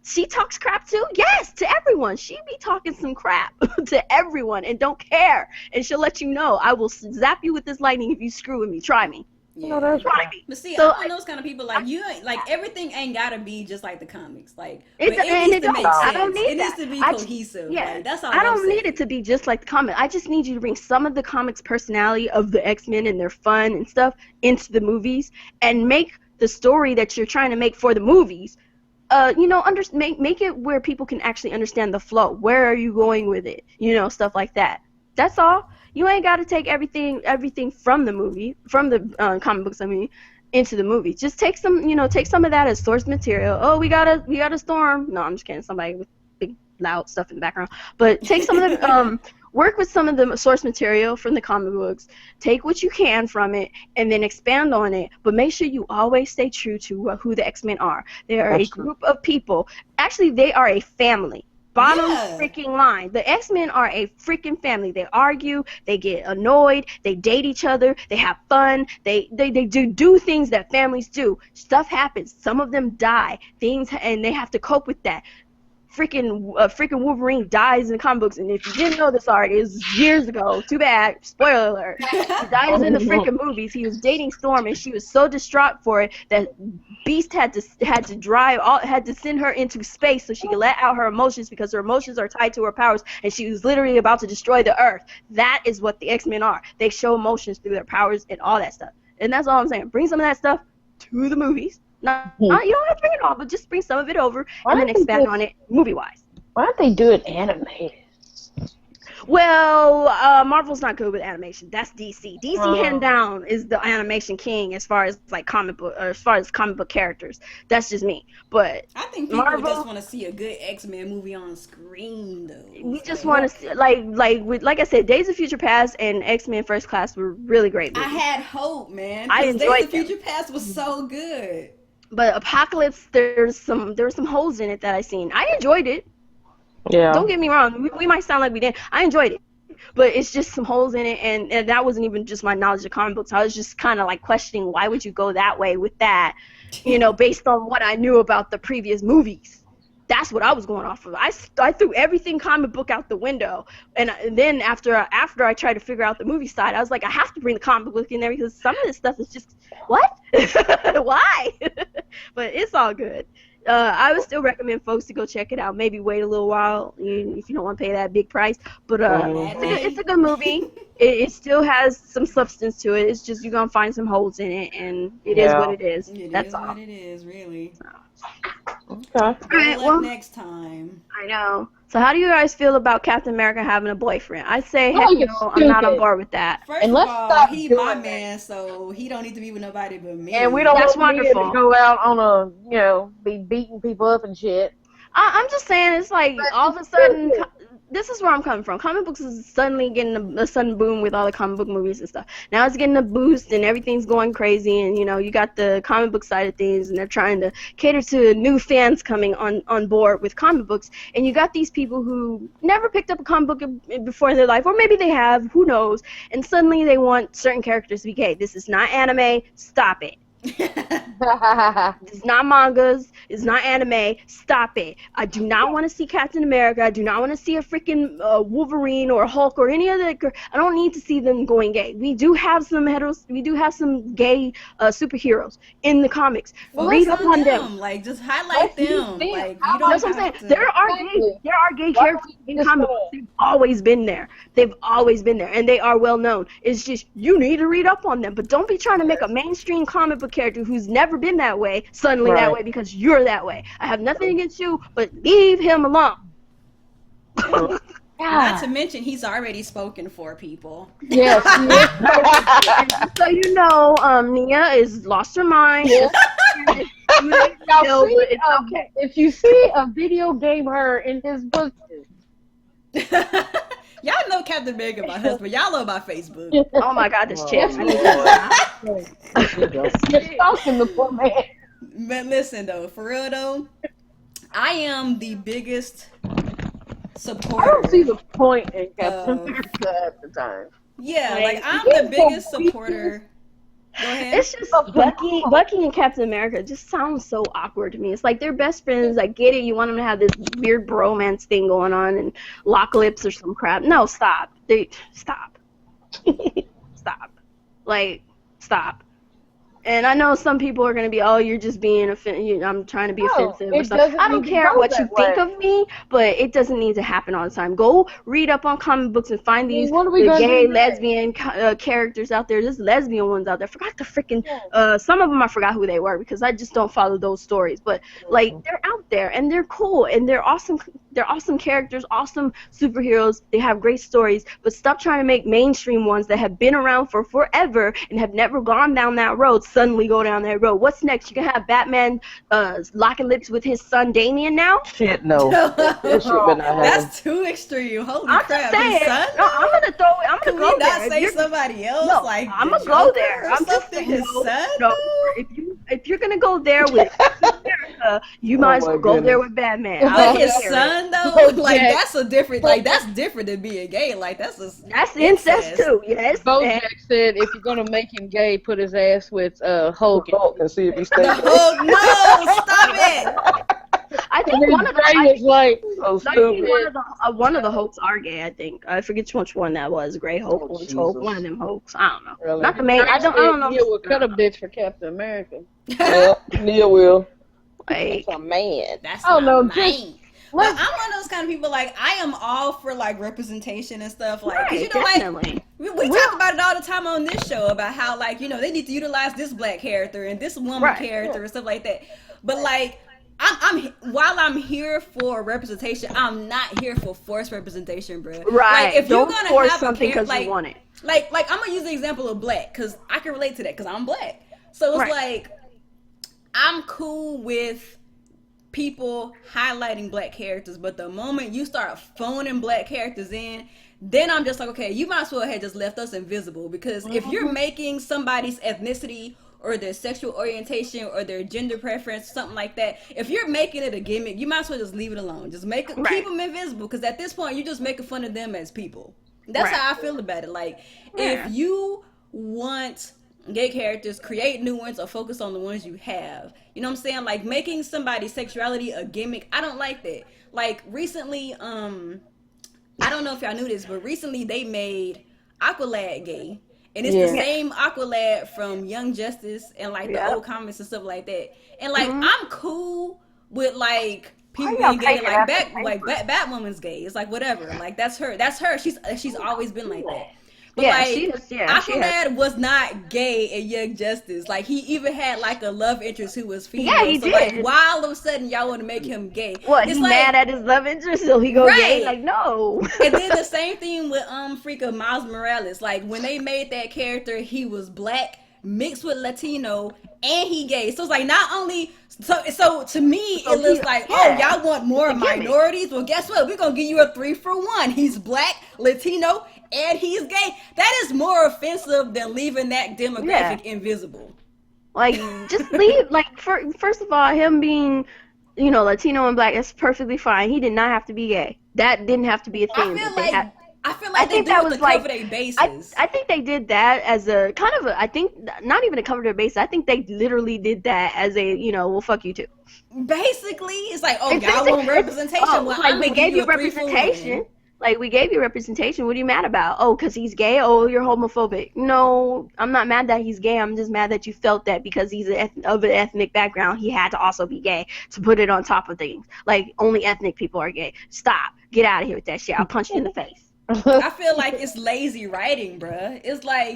A: She talks crap too? Yes, to everyone. She be talking some crap to everyone and don't care. And she'll let you know, I will zap you with this lightning if you screw with me. Try me.
B: Yeah.
A: Try me.
B: But see, I'm those kind of people like you. Like everything ain't gotta be just like the comics. Like it needs to make sense.
A: I don't need
B: it needs to be cohesive.
A: Yeah,
B: like, that's all.
A: I don't need it to be just like the comic. I just need you to bring some of the comics personality of the X-Men and their fun and stuff into the movies, and make the story that you're trying to make for the movies. Make it where people can actually understand the flow. Where are you going with it? Stuff like that. That's all. You ain't got to take everything from the movie, from the comic books, into the movie. Just take some of that as source material. Oh, we got a storm. No, I'm just kidding. Somebody with big loud stuff in the background. But take some of the work with some of the source material from the comic books. Take what you can from it and then expand on it. But make sure you always stay true to who the X-Men are. They are a group of people. Actually, they are a family. Bottom freaking line. The X-Men are a freaking family. They argue. They get annoyed. They date each other. They have fun. They do things that families do. Stuff happens. Some of them die. And they have to cope with that. Freaking Wolverine dies in the comic books, and if you didn't know this already, it was years ago. Too bad. Spoiler alert. He dies in the freaking movies. He was dating Storm, and she was so distraught for it that Beast had to send her into space so she could let out her emotions, because her emotions are tied to her powers, and she was literally about to destroy the Earth. That is what the X-Men are. They show emotions through their powers and all that stuff. And that's all I'm saying. Bring some of that stuff to the movies. Not you don't have to bring it all, but just bring some of it over and then expand on it movie-wise.
D: Why don't they do it animated?
A: Well, Marvel's not good with animation. That's DC. DC hand down is the animation king as far as like comic book characters. That's just me. But
B: I think people just want to see a good X-Men movie on screen, though.
A: We just want to see, like I said, Days of Future Past and X-Men First Class were really great movies.
B: I had hope, man.
A: I enjoyed
B: Days of Future Past was so good.
A: But Apocalypse, there were some holes in it that I seen. I enjoyed it.
C: Yeah.
A: Don't get me wrong. We might sound like we didn't. I enjoyed it. But it's just some holes in it, and that wasn't even just my knowledge of comic books. I was just kind of like questioning, why would you go that way with that, based on what I knew about the previous movies. That's what I was going off of. I threw everything comic book out the window, and then after I tried to figure out the movie side, I was like, I have to bring the comic book in there because some of this stuff is just, what? Why? But it's all good. I would still recommend folks to go check it out. Maybe wait a little while if you don't want to pay that big price. But it's a good movie. It still has some substance to it. It's just you're going to find some holes in it, and it is what it is. That's all.
B: What it is, really.
C: Okay.
A: All right, well,
B: next time.
A: I know. So how do you guys feel about Captain America having a boyfriend? I say, heck no, I'm not on board with that.
B: First of all, he my man, so he don't need to be with nobody but me.
D: And we don't want him to go out on be beating people up and shit.
A: I'm just saying, it's like all of a sudden, this is where I'm coming from. Comic books is suddenly getting a sudden boom with all the comic book movies and stuff. Now it's getting a boost and everything's going crazy, and you got the comic book side of things, and they're trying to cater to new fans coming on board with comic books. And you got these people who never picked up a comic book before in their life, or maybe they have, who knows, and suddenly they want certain characters to be gay. This is not anime. Stop it. It's not mangas. It's not anime. Stop it. I do not want to see Captain America. I do not want to see a freaking Wolverine or Hulk or any other. I don't need to see them going gay. We do have some We do have some gay superheroes in the comics. Read up on them.
B: Like, just highlight them. Like, you don't.
A: That's what I'm saying. There are gay characters in comic books. They've always been there. They've always been there, and they are well known. It's just you need to read up on them, but don't be trying to make a mainstream comic book character who's never been that way suddenly that way because you're that way. I have nothing against you, but leave him alone.
B: Not to mention he's already spoken for people.
D: Yes.
A: So Nia is lost her mind.
D: If you see a video game her in his book.
B: Y'all know Captain America, my husband. Y'all know about Facebook.
A: Oh my God, this chick.
D: You're stalking the poor man.
B: But listen though, for real though, I am the biggest supporter.
D: I don't see the point in Captain America at the time.
B: Yeah, like I'm the biggest supporter. Go ahead.
A: It's just Bucky and Captain America just sounds so awkward to me. It's like they're best friends. I get it. You want them to have this weird bromance thing going on and lock lips or some crap. No, stop. Stop. Stop. Like, stop. And I know some people are going to be, oh, you're just being I'm trying to be offensive or something. I don't care what you think of me, but it doesn't need to happen all the time. Go read up on comic books and find these gay, lesbian characters out there. There's lesbian ones out there. I forgot the freaking, some of them I forgot who they were because I just don't follow those stories. But, like, they're out there and they're cool and they're awesome. They're awesome characters, awesome superheroes. They have great stories, but stop trying to make mainstream ones that have been around for forever and have never gone down that road suddenly go down that road. What's next? You can have Batman locking lips with his son Damian now?
C: Shit, no.
B: That's too extreme. Holy crap!
A: Just saying.
B: His son?
A: No, I'm gonna throw it. I'm gonna go there.
B: Not say somebody else.
A: No,
B: like
A: I'm gonna go there. I'm just saying.
B: His son.
A: No, if you're gonna go there with America, you might as well go there with Batman.
B: But his son though, like that's a different. Like that's different than being gay. Like that's
A: incest too. Yes.
D: Bojack said if you're gonna make him gay, put his ass with Hulk
C: and see if he stays.
B: No, stop it.
A: I think one of the Hulks are gay. I think I forget which one that was. Gray Hulk, Orange Hulk, one of them Hulks. I don't know.
C: Really?
A: Not the main. I don't know.
D: Neil will cut a bitch for Captain America.
C: Neil will.
A: Like,
C: that's a man.
B: That's not mine. But I'm one of those kind of people, like, I am all for, like, representation and stuff. Like,
A: right,
B: you know,
A: definitely.
B: like, we talk about it all the time on this show about how, like, you know, they need to utilize this black character and this woman character and stuff like that. But, like, while I'm here for representation, I'm not here for forced representation, bro.
A: Right.
B: Like, if
A: Don't
B: you're gonna
A: force
B: have
A: something because
B: like,
A: you want it.
B: Like, I'm gonna use the example of black because I can relate to that because I'm black. So it's like, I'm cool with people highlighting black characters, but the moment you start phoning black characters in, then I'm just like, okay, you might as well have just left us invisible, because if you're making somebody's ethnicity or their sexual orientation or their gender preference, something like that, if you're making it a gimmick, you might as well just leave it alone. Just keep them invisible, because at this point, you're just making fun of them as people. That's how I feel about it. Like, if you want gay characters, create new ones or focus on the ones you have. You know what I'm saying? Like, making somebody's sexuality a gimmick, I don't like that. Like, recently, I don't know if y'all knew this, but recently they made Aqualad gay. And it's the same Aqualad from Young Justice and, like, the old comics and stuff like that. And, like, I'm cool with, like, people being gay. Like, Batwoman's gay. It's like, whatever. Like, that's her. She's always been like that. But, Aqualad was not gay in Young Justice. Like, he even had, like, a love interest who was female.
A: Yeah, he
B: so,
A: did.
B: Like, why all of a sudden y'all want to make him gay?
A: What,
B: it's
A: he
B: like,
A: mad at his love interest, so he go gay? Like, no.
B: And then the same thing with freaking Miles Morales. Like, when they made that character, he was black, mixed with Latino, and he gay. So it's like, not only... So to me, it looks like, oh, y'all want more minorities? Well, guess what? We're going to give you a 3-for-1. He's black, Latino, and he's gay. That is more offensive than leaving that demographic invisible.
A: Like, just leave. Like, first of all, him being, you know, Latino and black, that's perfectly fine. He did not have to be gay. That didn't have to be a thing.
B: I feel like they do it to cover their bases.
A: I think they did that as a kind of I think not even to cover their bases. I think they literally did that as a, you know, well, fuck you too.
B: Basically, it's like, oh, y'all want representation. Well,
A: like, we gave you representation. Like, we gave you representation. What are you mad about? Oh, because he's gay? Oh, you're homophobic. No, I'm not mad that he's gay. I'm just mad that you felt that because he's of an ethnic background, he had to also be gay to put it on top of things. Like, only ethnic people are gay. Stop. Get out of here with that shit. I'll punch you in the face.
B: I feel like it's lazy writing, bruh. It's like,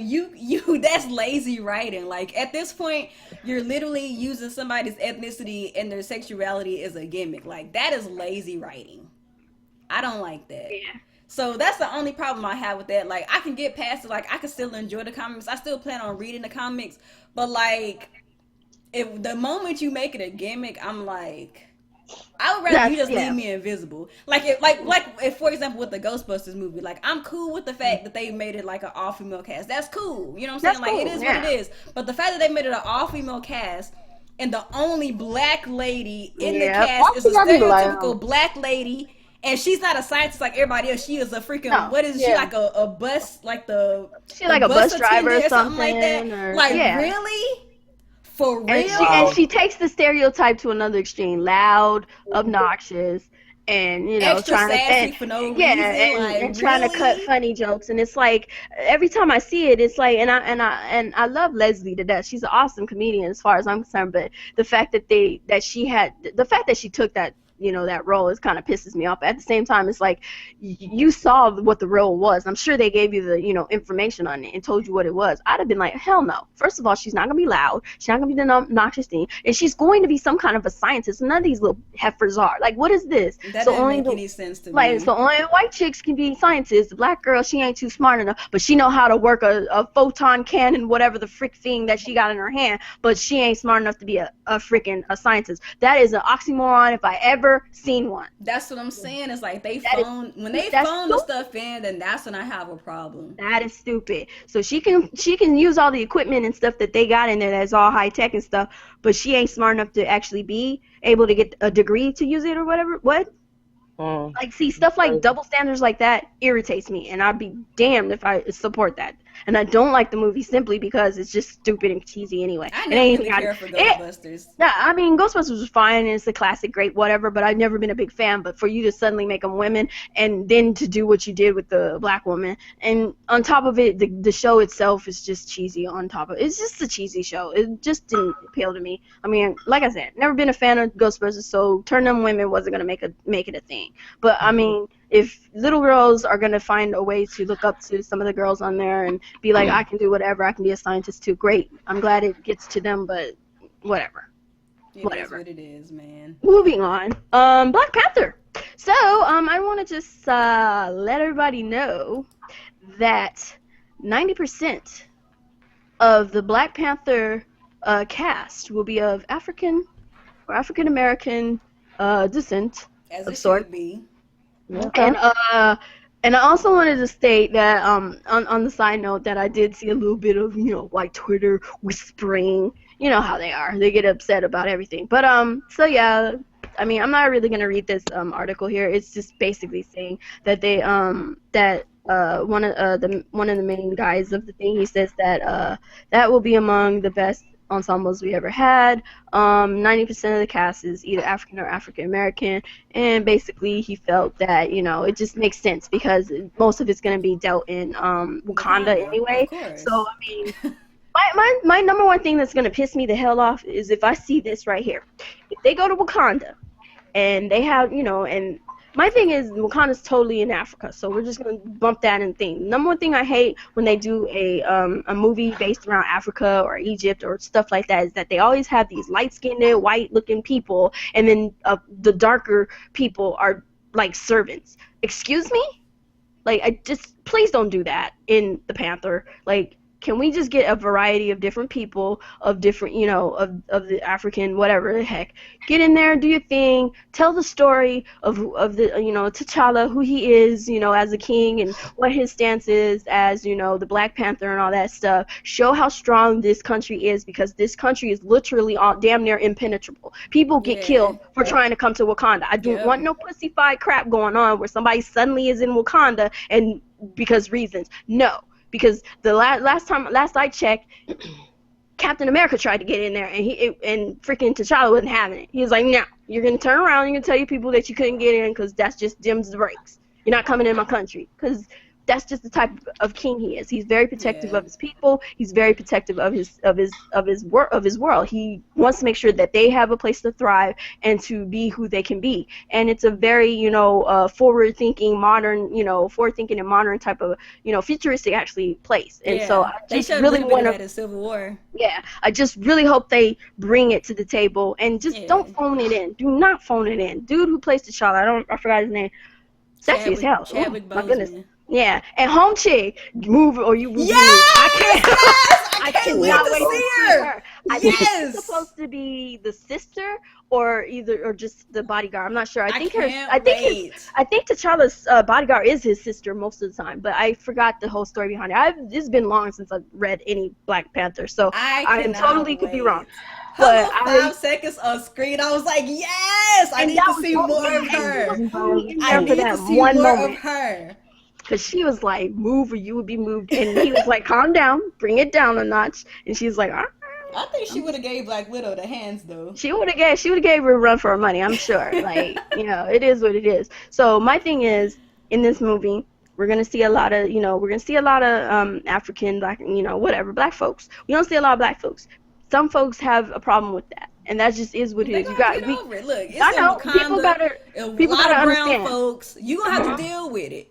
B: that's lazy writing. Like, at this point, you're literally using somebody's ethnicity and their sexuality as a gimmick. Like, that is lazy writing. I don't like that. Yeah. So that's the only problem I have with that. Like, I can get past it. Like, I can still enjoy the comics. I still plan on reading the comics. But, like, if the moment you make it a gimmick, I'm like, I would rather you just leave me invisible. Like, if, for example, with the Ghostbusters movie, like, I'm cool with the fact that they made it like an all-female cast. That's cool. You know what I'm saying? Like, it is what it is. But the fact that they made it an all-female cast and the only black lady in the cast is a stereotypical black lady. And she's not a scientist like everybody else. She is a freaking, what is she, like a bus, like
A: she's like a bus driver or something
B: like that. Really? For real?
A: And she takes the stereotype to another extreme. Loud, obnoxious, and, you know,
B: extra sassy for no reason.
A: And trying to cut funny jokes. And it's like, every time I see it, it's like, and I love Leslie to death. She's an awesome comedian as far as I'm concerned. But the fact that she took that, you know, that role is kind of pisses me off. At the same time, it's like, you saw what the role was. I'm sure they gave you the, you know, information on it and told you what it was. I'd have been like, hell no. First of all, she's not going to be loud. She's not going to be the obnoxious thing. And she's going to be some kind of a scientist. None of these little heifers are. Like, what is this?
B: That doesn't make any sense to me.
A: Like, so only white chicks can be scientists. The black girl, she ain't too smart enough, but she know how to work a photon cannon, whatever the frick thing that she got in her hand, but she ain't smart enough to be a scientist. That is an oxymoron if I ever seen one.
B: That's what I'm saying. It's like when they phone the stuff in, then that's when I have a problem.
A: That is stupid. So she can use all the equipment and stuff that they got in there that's all high tech and stuff, but she ain't smart enough to actually be able to get a degree to use it or whatever. What? Like, see, stuff like double standards like that irritates me, and I'd be damned if I support that. and I don't like the movie simply because it's just stupid and cheesy anyway.
B: I never really care for Ghostbusters.
A: Yeah, I mean, Ghostbusters was fine, and it's a classic, great, whatever, but I've never been a big fan. But for you to suddenly make them women, and then to do what you did with the black woman, and on top of it, the show itself is just cheesy on top of it. It's just a cheesy show. It just didn't appeal to me. I mean, like I said, never been a fan of Ghostbusters, so turn them women wasn't going to make it a thing. But, I mean, if little girls are going to find a way to look up to some of the girls on there and be like, I can do whatever, I can be a scientist too, great. I'm glad it gets to them, but whatever.
B: Whatever. It is what it is, man.
A: Moving on. Black Panther. So, I want to just let everybody know that 90% of the Black Panther cast will be of African or African American descent
B: As
A: of
B: it
A: sort.
B: should be.
A: Okay. And I also wanted to state that on the side note that I did see a little bit of, like Twitter whispering. You know how they are. They get upset about everything. But so yeah, I mean, I'm not really gonna read this article here. It's just basically saying that they one of the main guys of the thing, he says that that will be among the best ensembles we ever had. 90% of the cast is either African or African American, and basically he felt that it just makes sense because most of it's going to be dealt in Wakanda anyway. So I mean, my number one thing that's going to piss me the hell off is if I see this right here. If they go to Wakanda and they have and my thing is Wakanda's totally in Africa, so we're just gonna bump that in thing. Number one thing I hate when they do a movie based around Africa or Egypt or stuff like that is that they always have these light-skinned, white-looking people, and then the darker people are like servants. Excuse me? Like, please don't do that in the Panther. Like, can we just get a variety of different people, of different, of the African, whatever the heck. Get in there, do your thing, tell the story of the, T'Challa, who he is, as a king, and what his stance is as, the Black Panther and all that stuff. Show how strong this country is, because this country is literally damn near impenetrable. People get killed for trying to come to Wakanda. I don't want no pussyfied crap going on where somebody suddenly is in Wakanda and because reasons. No. Because the last I checked, Captain America tried to get in there, and freaking T'Challa wasn't having it. He was like, "No, you're gonna turn around. You're gonna tell your people that you couldn't get in because that's just dims the brakes. You're not coming in my country." Because that's just the type of king he is. He's very protective of his people. He's very protective of his world. He wants to make sure that they have a place to thrive and to be who they can be. And it's a very forward-thinking, modern, forward-thinking and modern type of futuristic actually place. And so I just really want to.
B: Civil War.
A: Yeah, I just really hope they bring it to the table and just don't phone it in. Do not phone it in. Dude who plays T'Challa, I forgot his name. Sexy as hell. My goodness. Yeah, and Home Chick, move or you will
B: I can't wait to see her.
A: I think she's supposed to be the sister or just the bodyguard. I'm not sure. I think T'Challa's bodyguard is his sister most of the time, but I forgot the whole story behind it. It's been long since I've read any Black Panther, so I totally could be wrong.
B: But 5 seconds on screen, I was like, yes, I need to see more of her. I need to see more of her.
A: Because she was like, move or you would be moved. And he was like, calm down, bring it down a notch. And she's like,
B: I think she would have gave Black Widow the hands, though.
A: She would have gave her a run for her money, I'm sure. Like, it is what it is. So my thing is, in this movie, we're going to see a lot of, African, Black, whatever, Black folks. We don't see a lot of Black folks. Some folks have a problem with that. And that just is what it is.
B: Look, it's I know,
A: people gotta understand.
B: Brown folks, you going to have to deal with it.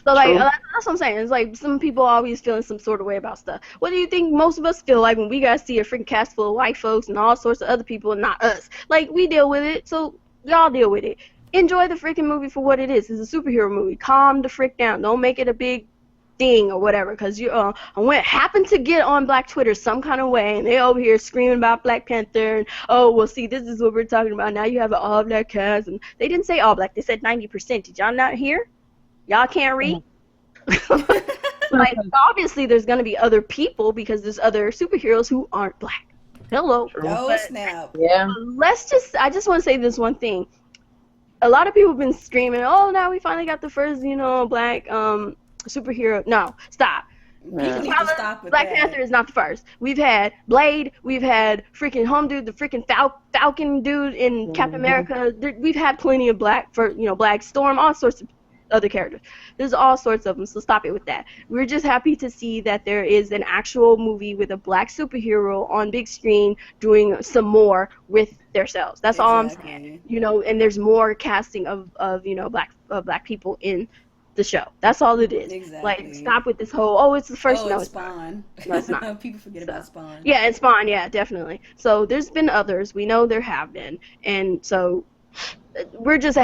A: So, like, that's what I'm saying. It's like some people always feeling some sort of way about stuff. What do you think most of us feel like when we got to see a freaking cast full of white folks and all sorts of other people and not us? Like, we deal with it, so y'all deal with it. Enjoy the freaking movie for what it is. It's a superhero movie. Calm the frick down. Don't make it a big thing or whatever, because happened to get on Black Twitter some kind of way, and they over here screaming about Black Panther, and see, this is what we're talking about. Now you have an all-black cast, and they didn't say all-black. They said 90%. Did y'all not hear? Y'all can't read? Like, obviously there's going to be other people because there's other superheroes who aren't Black. Hello.
B: Oh, snap.
D: Yeah.
A: I just want to say this one thing. A lot of people have been screaming, now we finally got the first, Black superhero. No, stop.
B: People need to stop with
A: Black
B: that.
A: Panther is not the first. We've had Blade. We've had freaking Home Dude, the freaking Falcon dude in Captain America. We've had plenty of Black Storm, all sorts of other characters. There's all sorts of them, so stop it with that. We're just happy to see that there is an actual movie with a black superhero on big screen doing some more with themselves. That's all I'm saying. And there's more casting of black people in the show. That's all it is.
B: Exactly.
A: Like, stop with this whole, it's the first.
B: No, it's Spawn.
A: No, it's not.
B: People forget about Spawn.
A: Yeah, and Spawn, yeah, definitely. So there's been others. We know there have been. And so we're just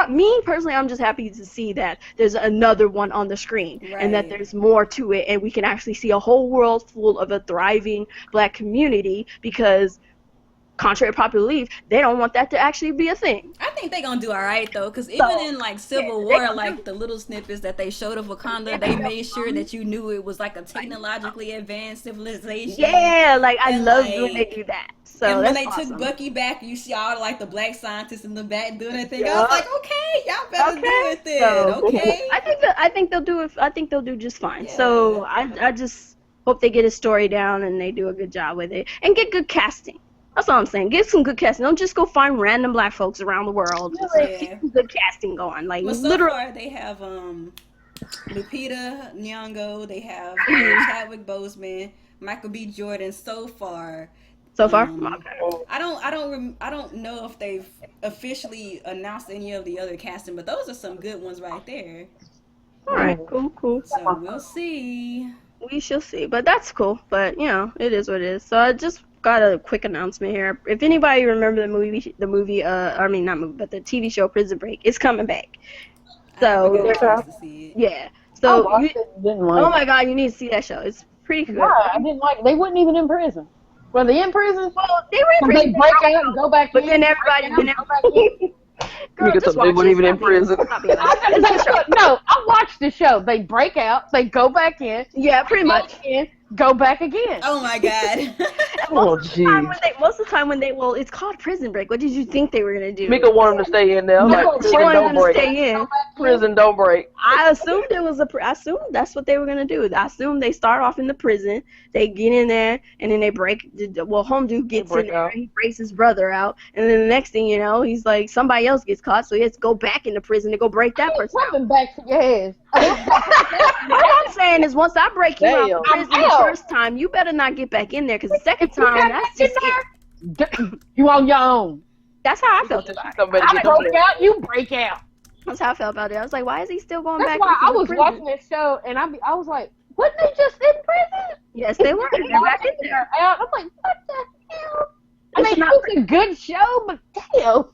A: me personally, I'm just happy to see that there's another one on the screen, and that there's more to it, and we can actually see a whole world full of a thriving black community, because contrary to popular belief, they don't want that to actually be a thing.
B: I think they're gonna do all right though, because even in like Civil War, like the little snippets that they showed of Wakanda, they made sure that you knew it was like a technologically advanced civilization.
A: Yeah, like I love when they do that. So
B: and when
A: that's
B: they
A: awesome.
B: Took Bucky back, you see all like the black scientists in the back doing that thing. I was like, okay, y'all better do it then.
A: So,
B: okay.
A: I think they'll do it. I think they'll do just fine. Yeah. So I just hope they get his story down and they do a good job with it and get good casting. That's all I'm saying. Get some good casting. Don't just go find random black folks around the world. Just keep some good casting going. Like,
B: well, so far they have Lupita Nyong'o. They have Chadwick Boseman, Michael B. Jordan. So far. Okay. I don't know if they've officially announced any of the other casting, but those are some good ones right there.
A: All right. Cool.
B: So we'll see.
A: We shall see. But that's cool. But it is what it is. So I just got a quick announcement here. If anybody remember the TV show Prison Break, it's coming back. So yeah. So oh my God, you need to see that show. It's pretty good.
D: Yeah, I didn't like it. They weren't even in prison. Were they in prison?
A: Well, they were in prison.
D: They break out and go back
A: but
D: in.
A: But then everybody. Girl, just
C: they weren't even in prison.
D: No, I watched the show. They break out, they go back in.
A: Yeah, pretty much.
D: Go back again.
B: Oh my God.
A: Most of the time when it's called Prison Break. What did you think they were gonna do?
C: Mika wanted them to stay in there.
A: She wanted them to stay in.
C: Prison don't break.
A: I assumed I assumed that's what they were gonna do. I assumed they start off in the prison, they get in there, and then they break. Home dude gets in there, he breaks his brother out, and then the next thing you know, he's like somebody else gets caught, so he has to go back into prison to go break that person out.
D: Back to your ass.
A: All I'm saying is, once I break you out of prison the first time, you better not get back in there, because the second time, that's just it.
D: You on your own.
A: That's how I felt about it.
D: I broke out, you break out.
A: That's how I felt about it. I was like, why is he still going back?
D: That's why I was watching this show, and I was like, wasn't they just in prison?
A: Yes, they were. They're back in there.
D: I'm like, what the hell? I mean, it was a good show, but damn.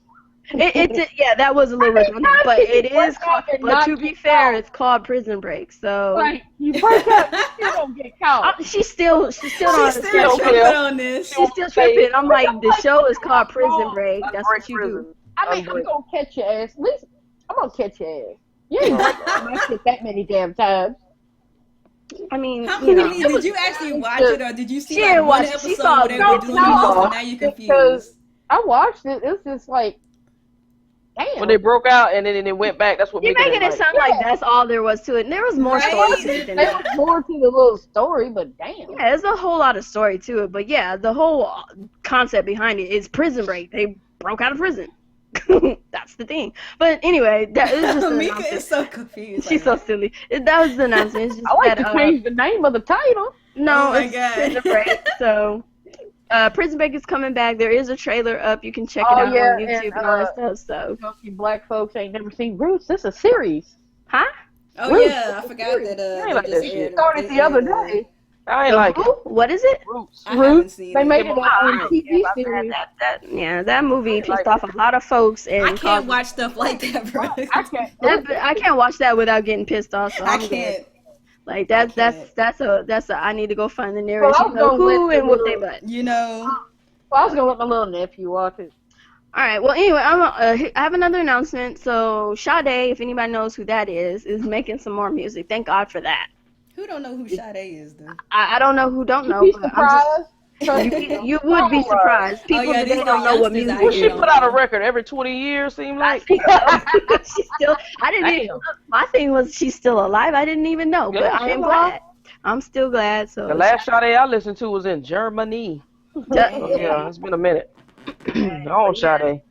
A: That was a little redundant, but it is called, but to be fair, it's called Prison Break, so.
D: Like, you break up, you still don't get caught.
A: She's still
B: tripping on this.
A: She's still tripping. I'm like, the show is called Prison Break. That's what you do.
D: I mean, I'm gonna catch your ass. At least, I'm gonna catch your ass. You ain't my shit that many damn times.
A: I mean,
B: did you actually watch it, or did you see like one episode where they were doing the most, and now you're confused?
D: Because I watched it. It was just like, damn.
C: When they broke out and then it went back, that's what
A: you're making it sound like that's all there was to it. And there was more story to it than that.
D: There was more to the little story, but damn.
A: Yeah, there's a whole lot of story to it. But yeah, the whole concept behind it is Prison Break. They broke out of prison. That's the thing. But anyway, that is just
B: Mika is so confused.
A: She's so silly. That was the announcement. It's just
D: I like to change the name of the title.
A: No, it's Prison Break. So Prison Break is coming back. There is a trailer up. You can check it out on YouTube and all that stuff. So
D: you black folks ain't never seen Roots. This is a series.
A: Huh?
B: Oh Roots. Yeah, I forgot that.
D: It started the other day.
C: I ain't like it.
A: What is it?
B: Roots.
D: They made it on TV series.
A: That movie pissed off a lot of folks. And
B: I can't watch stuff like that, bro.
A: I can't watch that without getting pissed off. So I can't. Like that's a I need to go find the narration of who and what they but.
B: Well,
D: I was gonna let my little nephew watch it.
A: All right. Well, anyway, I have another announcement. So Sade, if anybody knows who that is making some more music. Thank God for that.
B: Who don't know who Sade is, though?
A: I don't know who don't know. But you would be surprised. People today don't know what music is.
C: She put out a record every 20 years, seemed like.
A: She's still. I didn't even. My thing was she's still alive. I didn't even know, but I am glad. I'm still glad. So
C: The last Sade I listened to was in Germany. Yeah, it's been a minute. Oh, Sade.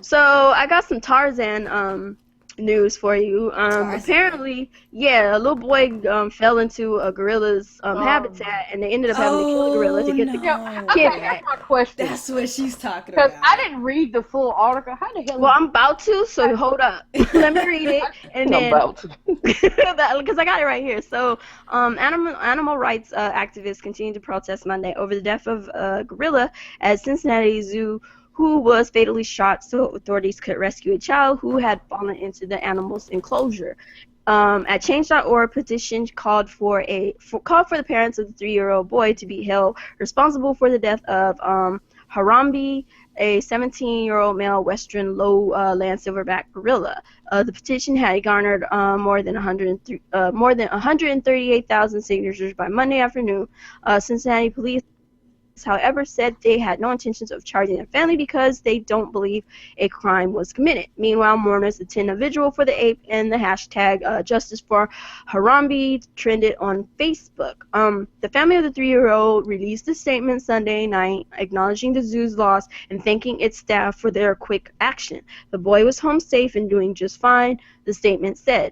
A: So I got some Tarzan news for you. Apparently, yeah, a little boy fell into a gorilla's habitat, and they ended up having to kill the gorilla to get the kid.
D: Okay, that's my question.
B: That's what she's talking about.
D: Because I didn't read the full article. How the hell?
A: Well, I'm about to, so hold up. Let me read it, and then because I got it right here. So, animal rights activists continue to protest Monday over the death of a gorilla at Cincinnati Zoo, who was fatally shot so authorities could rescue a child who had fallen into the animal's enclosure. At Change.org, petition called for the parents of the 3-year-old boy to be held responsible for the death of Harambe, a 17-year-old male western lowland silverback gorilla. The petition had garnered more than 138,000 signatures by Monday afternoon. Cincinnati police, however, said they had no intentions of charging the family because they don't believe a crime was committed. Meanwhile, mourners attend a vigil for the ape, and the hashtag Justice for Harambe trended on Facebook. The family of the 3-year-old released a statement Sunday night acknowledging the zoo's loss and thanking its staff for their quick action. The boy was home safe and doing just fine, the statement said.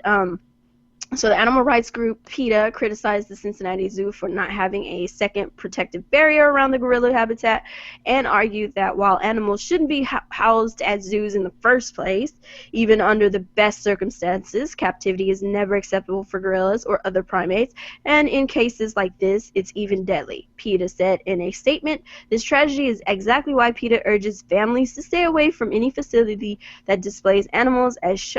A: So the animal rights group PETA criticized the Cincinnati Zoo for not having a second protective barrier around the gorilla habitat and argued that while animals shouldn't be housed at zoos in the first place, even under the best circumstances, captivity is never acceptable for gorillas or other primates, and in cases like this, it's even deadly. PETA said in a statement, "This tragedy is exactly why PETA urges families to stay away from any facility that displays animals as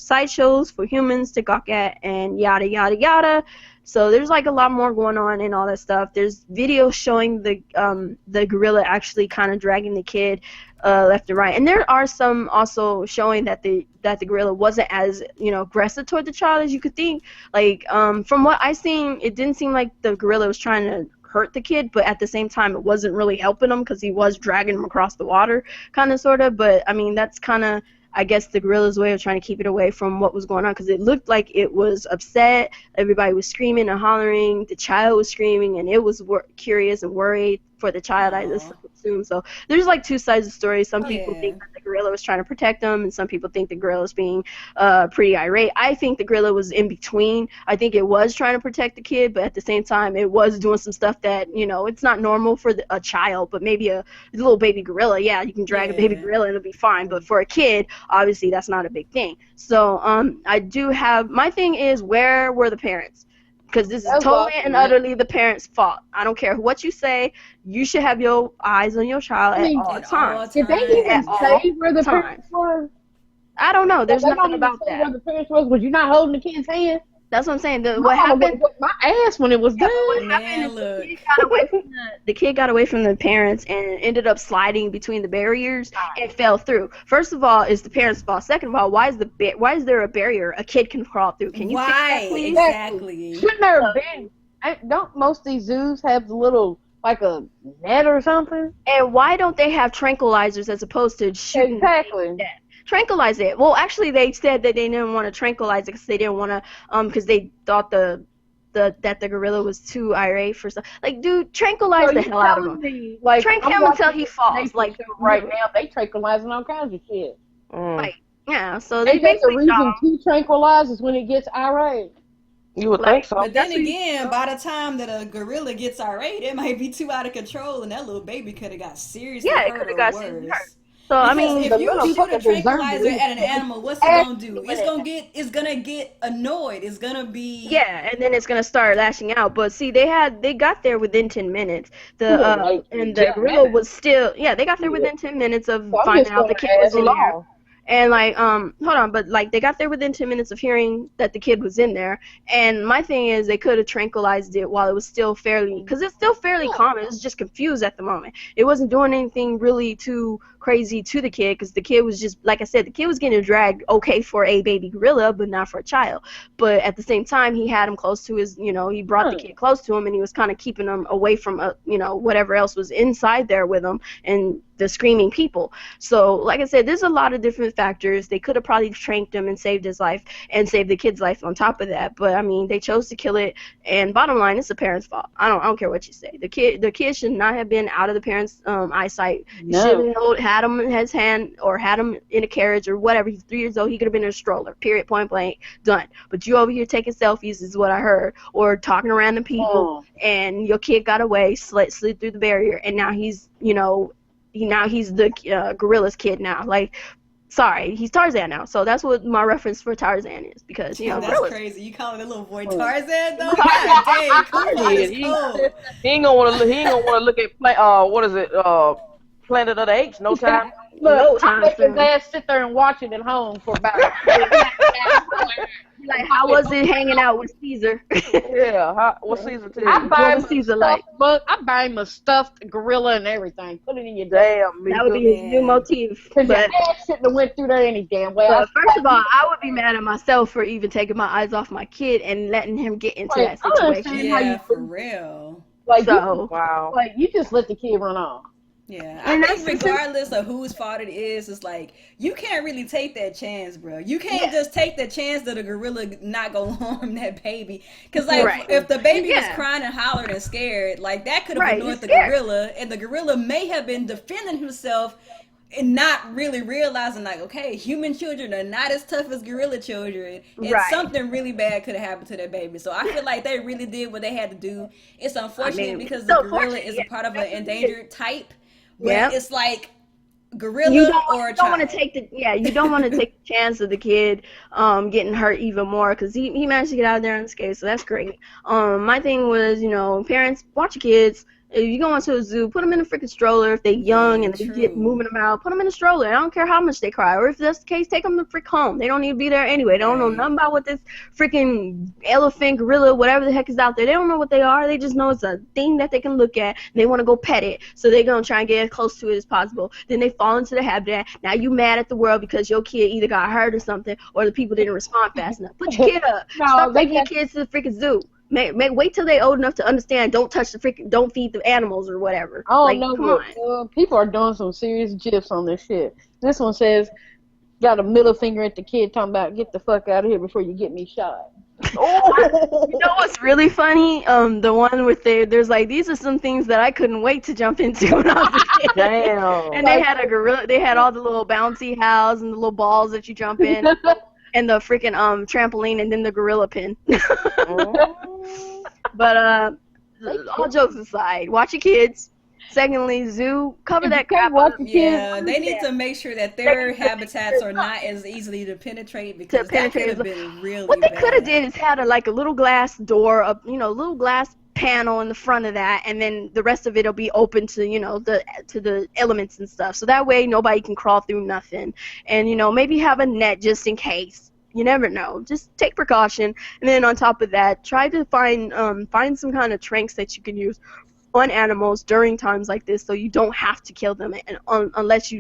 A: sideshows for humans to gawk at," and yada yada yada. So there's like a lot more going on and all that stuff. There's videos showing the gorilla actually kind of dragging the kid left and right, and there are some also showing that the gorilla wasn't as aggressive toward the child as you could think. Like from what I seen, it didn't seem like the gorilla was trying to hurt the kid, but at the same time it wasn't really helping him because he was dragging him across the water, kind of sort of. But I mean, that's kind of, I guess, the gorilla's way of trying to keep it away from what was going on, because it looked like it was upset. Everybody was screaming and hollering. The child was screaming, and it was curious and worried for the child, I just assume. So there's like two sides of the story. Some people think that the gorilla was trying to protect them, and some people think the gorilla was being pretty irate. I think the gorilla was in between. I think it was trying to protect the kid, but at the same time, it was doing some stuff that, it's not normal for a child, but maybe a little baby gorilla, yeah, you can drag a baby gorilla and it'll be fine. But for a kid, obviously, that's not a big thing. So I do have, my thing is, where were the parents? Because this is totally and utterly the parents' fault. I don't care what you say. You should have your eyes on your child at all times.
D: Did they even say where the parents were?
A: I don't know. There's nothing about that.
D: Where the parents was you not holding the kid's hand?
A: That's what I'm saying. What happened?
D: My ass when it was done.
A: The kid got away from the parents and ended up sliding between the barriers and fell through. First of all, it's the parents' fault. Second of all, why is there a barrier a kid can crawl through? Can you fix that, please?
B: Exactly.
D: Shouldn't there have been? Don't most of these zoos have the little, like a net or something?
A: And why don't they have tranquilizers as opposed to shooting?
D: Exactly.
A: Tranquilize it. Well, actually, they said that they didn't want to tranquilize it because they didn't want to, because they thought that the gorilla was too irate for stuff. Like, dude, tranquilize the hell out of him. Trank him until he falls. Like
D: right now, they tranquilizing all kinds of shit.
A: Like, yeah. So they
D: basically the reason to tranquilize is when it gets irate.
C: You would think so.
B: But then again, by the time that a gorilla gets irate, it might be too out of control, and that little baby could have got seriously hurt. Yeah, it could have got seriously hurt. So
A: because, I mean,
B: if you shoot a tranquilizer at an animal, what's it gonna do? It's gonna get annoyed. It's gonna be
A: and then it's gonna start lashing out. But see, they got there within 10 minutes. And the gorilla was still they got there within 10 minutes of finding out the kid was in there. And like, hold on, but like they got there within 10 minutes of hearing that the kid was in there. And my thing is, they could have tranquilized it while it was still because it's still fairly calm. It was just confused at the moment. It wasn't doing anything really too crazy to the kid, because the kid was just, like I said, the kid was getting dragged for a baby gorilla, but not for a child. But at the same time, he had him close to his, he brought the kid close to him, and he was kind of keeping him away from, whatever else was inside there with him. And the screaming people. So, like I said, there's a lot of different factors. They could have probably tranked him and saved his life and saved the kid's life on top of that. But I mean, they chose to kill it. And bottom line, it's the parents' fault. I don't care what you say. The kid should not have been out of the parents' eyesight.
D: No.
A: Should have had him in his hand or had him in a carriage or whatever. He's 3 years old. He could have been in a stroller. Period. Point blank. Done. But you over here taking selfies is what I heard, or talking to random people, and your kid got away, slid through the barrier, and now he's he's the gorilla's kid now. Like, sorry, he's Tarzan now. So that's what my reference for Tarzan is, because
B: that's
A: gorillas.
B: crazy. You calling a little boy Tarzan though? God dang, come on,
C: he ain't gonna want to look at Planet of the Apes. No time.
D: Look, I make his ass sit there and watch it at home for about.
A: Like, how was it hanging out with Caesar?
C: Yeah, what's Caesar tell you?
D: I buy him a stuffed gorilla and everything. Put it in your
C: damn.
A: That would be his new motif.
D: Because your ass shouldn't have went through there any damn way.
A: First of all, I would be mad at myself for even taking my eyes off my kid and letting him get into that situation.
B: Yeah, for real.
D: Like,
C: wow.
D: Like, you just let the kid run off.
B: Yeah, I think regardless of whose fault it is, it's like, you can't really take that chance, bro. You can't just take the chance that a gorilla not gonna harm that baby. Because, like, if the baby was crying and hollering and scared, like, that could have annoyed the gorilla, and the gorilla may have been defending himself and not really realizing, like, okay, human children are not as tough as gorilla children, and something really bad could have happened to that baby. So I feel like they really did what they had to do. It's unfortunate because the gorilla is a part of an endangered type. Yeah, it's like gorilla
A: you don't
B: want
A: to take you don't want to take the chance of the kid getting hurt even more, because he managed to get out there unscathed, so that's great. My thing was, parents, watch your kids. If you go into a zoo, put them in a freaking stroller. If they're young and they get moving them out, put them in a stroller. I don't care how much they cry. Or if that's the case, take them to frick home. They don't need to be there anyway. They don't know nothing about what this freaking elephant, gorilla, whatever the heck is out there. They don't know what they are. They just know it's a thing that they can look at. And they want to go pet it. So they're going to try and get as close to it as possible. Then they fall into the habitat. Now you mad at the world because your kid either got hurt or something, or the people didn't respond fast enough. Put your kid up. Stop taking your kids to the freaking zoo. Wait till they're old enough to understand. Don't feed the animals or whatever.
D: Oh, like, no, but people are doing some serious gifs on this shit. This one says, got a middle finger at the kid talking about, get the fuck out of here before you get me shot.
A: Oh, you know what's really funny? The one with there's like, these are some things that I couldn't wait to jump into when I was a kid.
C: Damn.
A: And they had a gorilla. They had all the little bouncy houses and the little balls that you jump in. And the freaking trampoline, and then the gorilla pin. But all jokes aside, watch your kids. Secondly, zoo, cover that crap up.
B: Yeah, they need to make sure that their habitats are not as easily to penetrate, because that could have been really
A: What they could have did is had a little glass door, little glass panel in the front of that, and then the rest of it will be open to the elements and stuff. So that way nobody can crawl through nothing. And maybe have a net just in case. You never know. Just take precaution. And then on top of that, try to find some kind of tranks that you can use on animals during times like this, so you don't have to kill them, and unless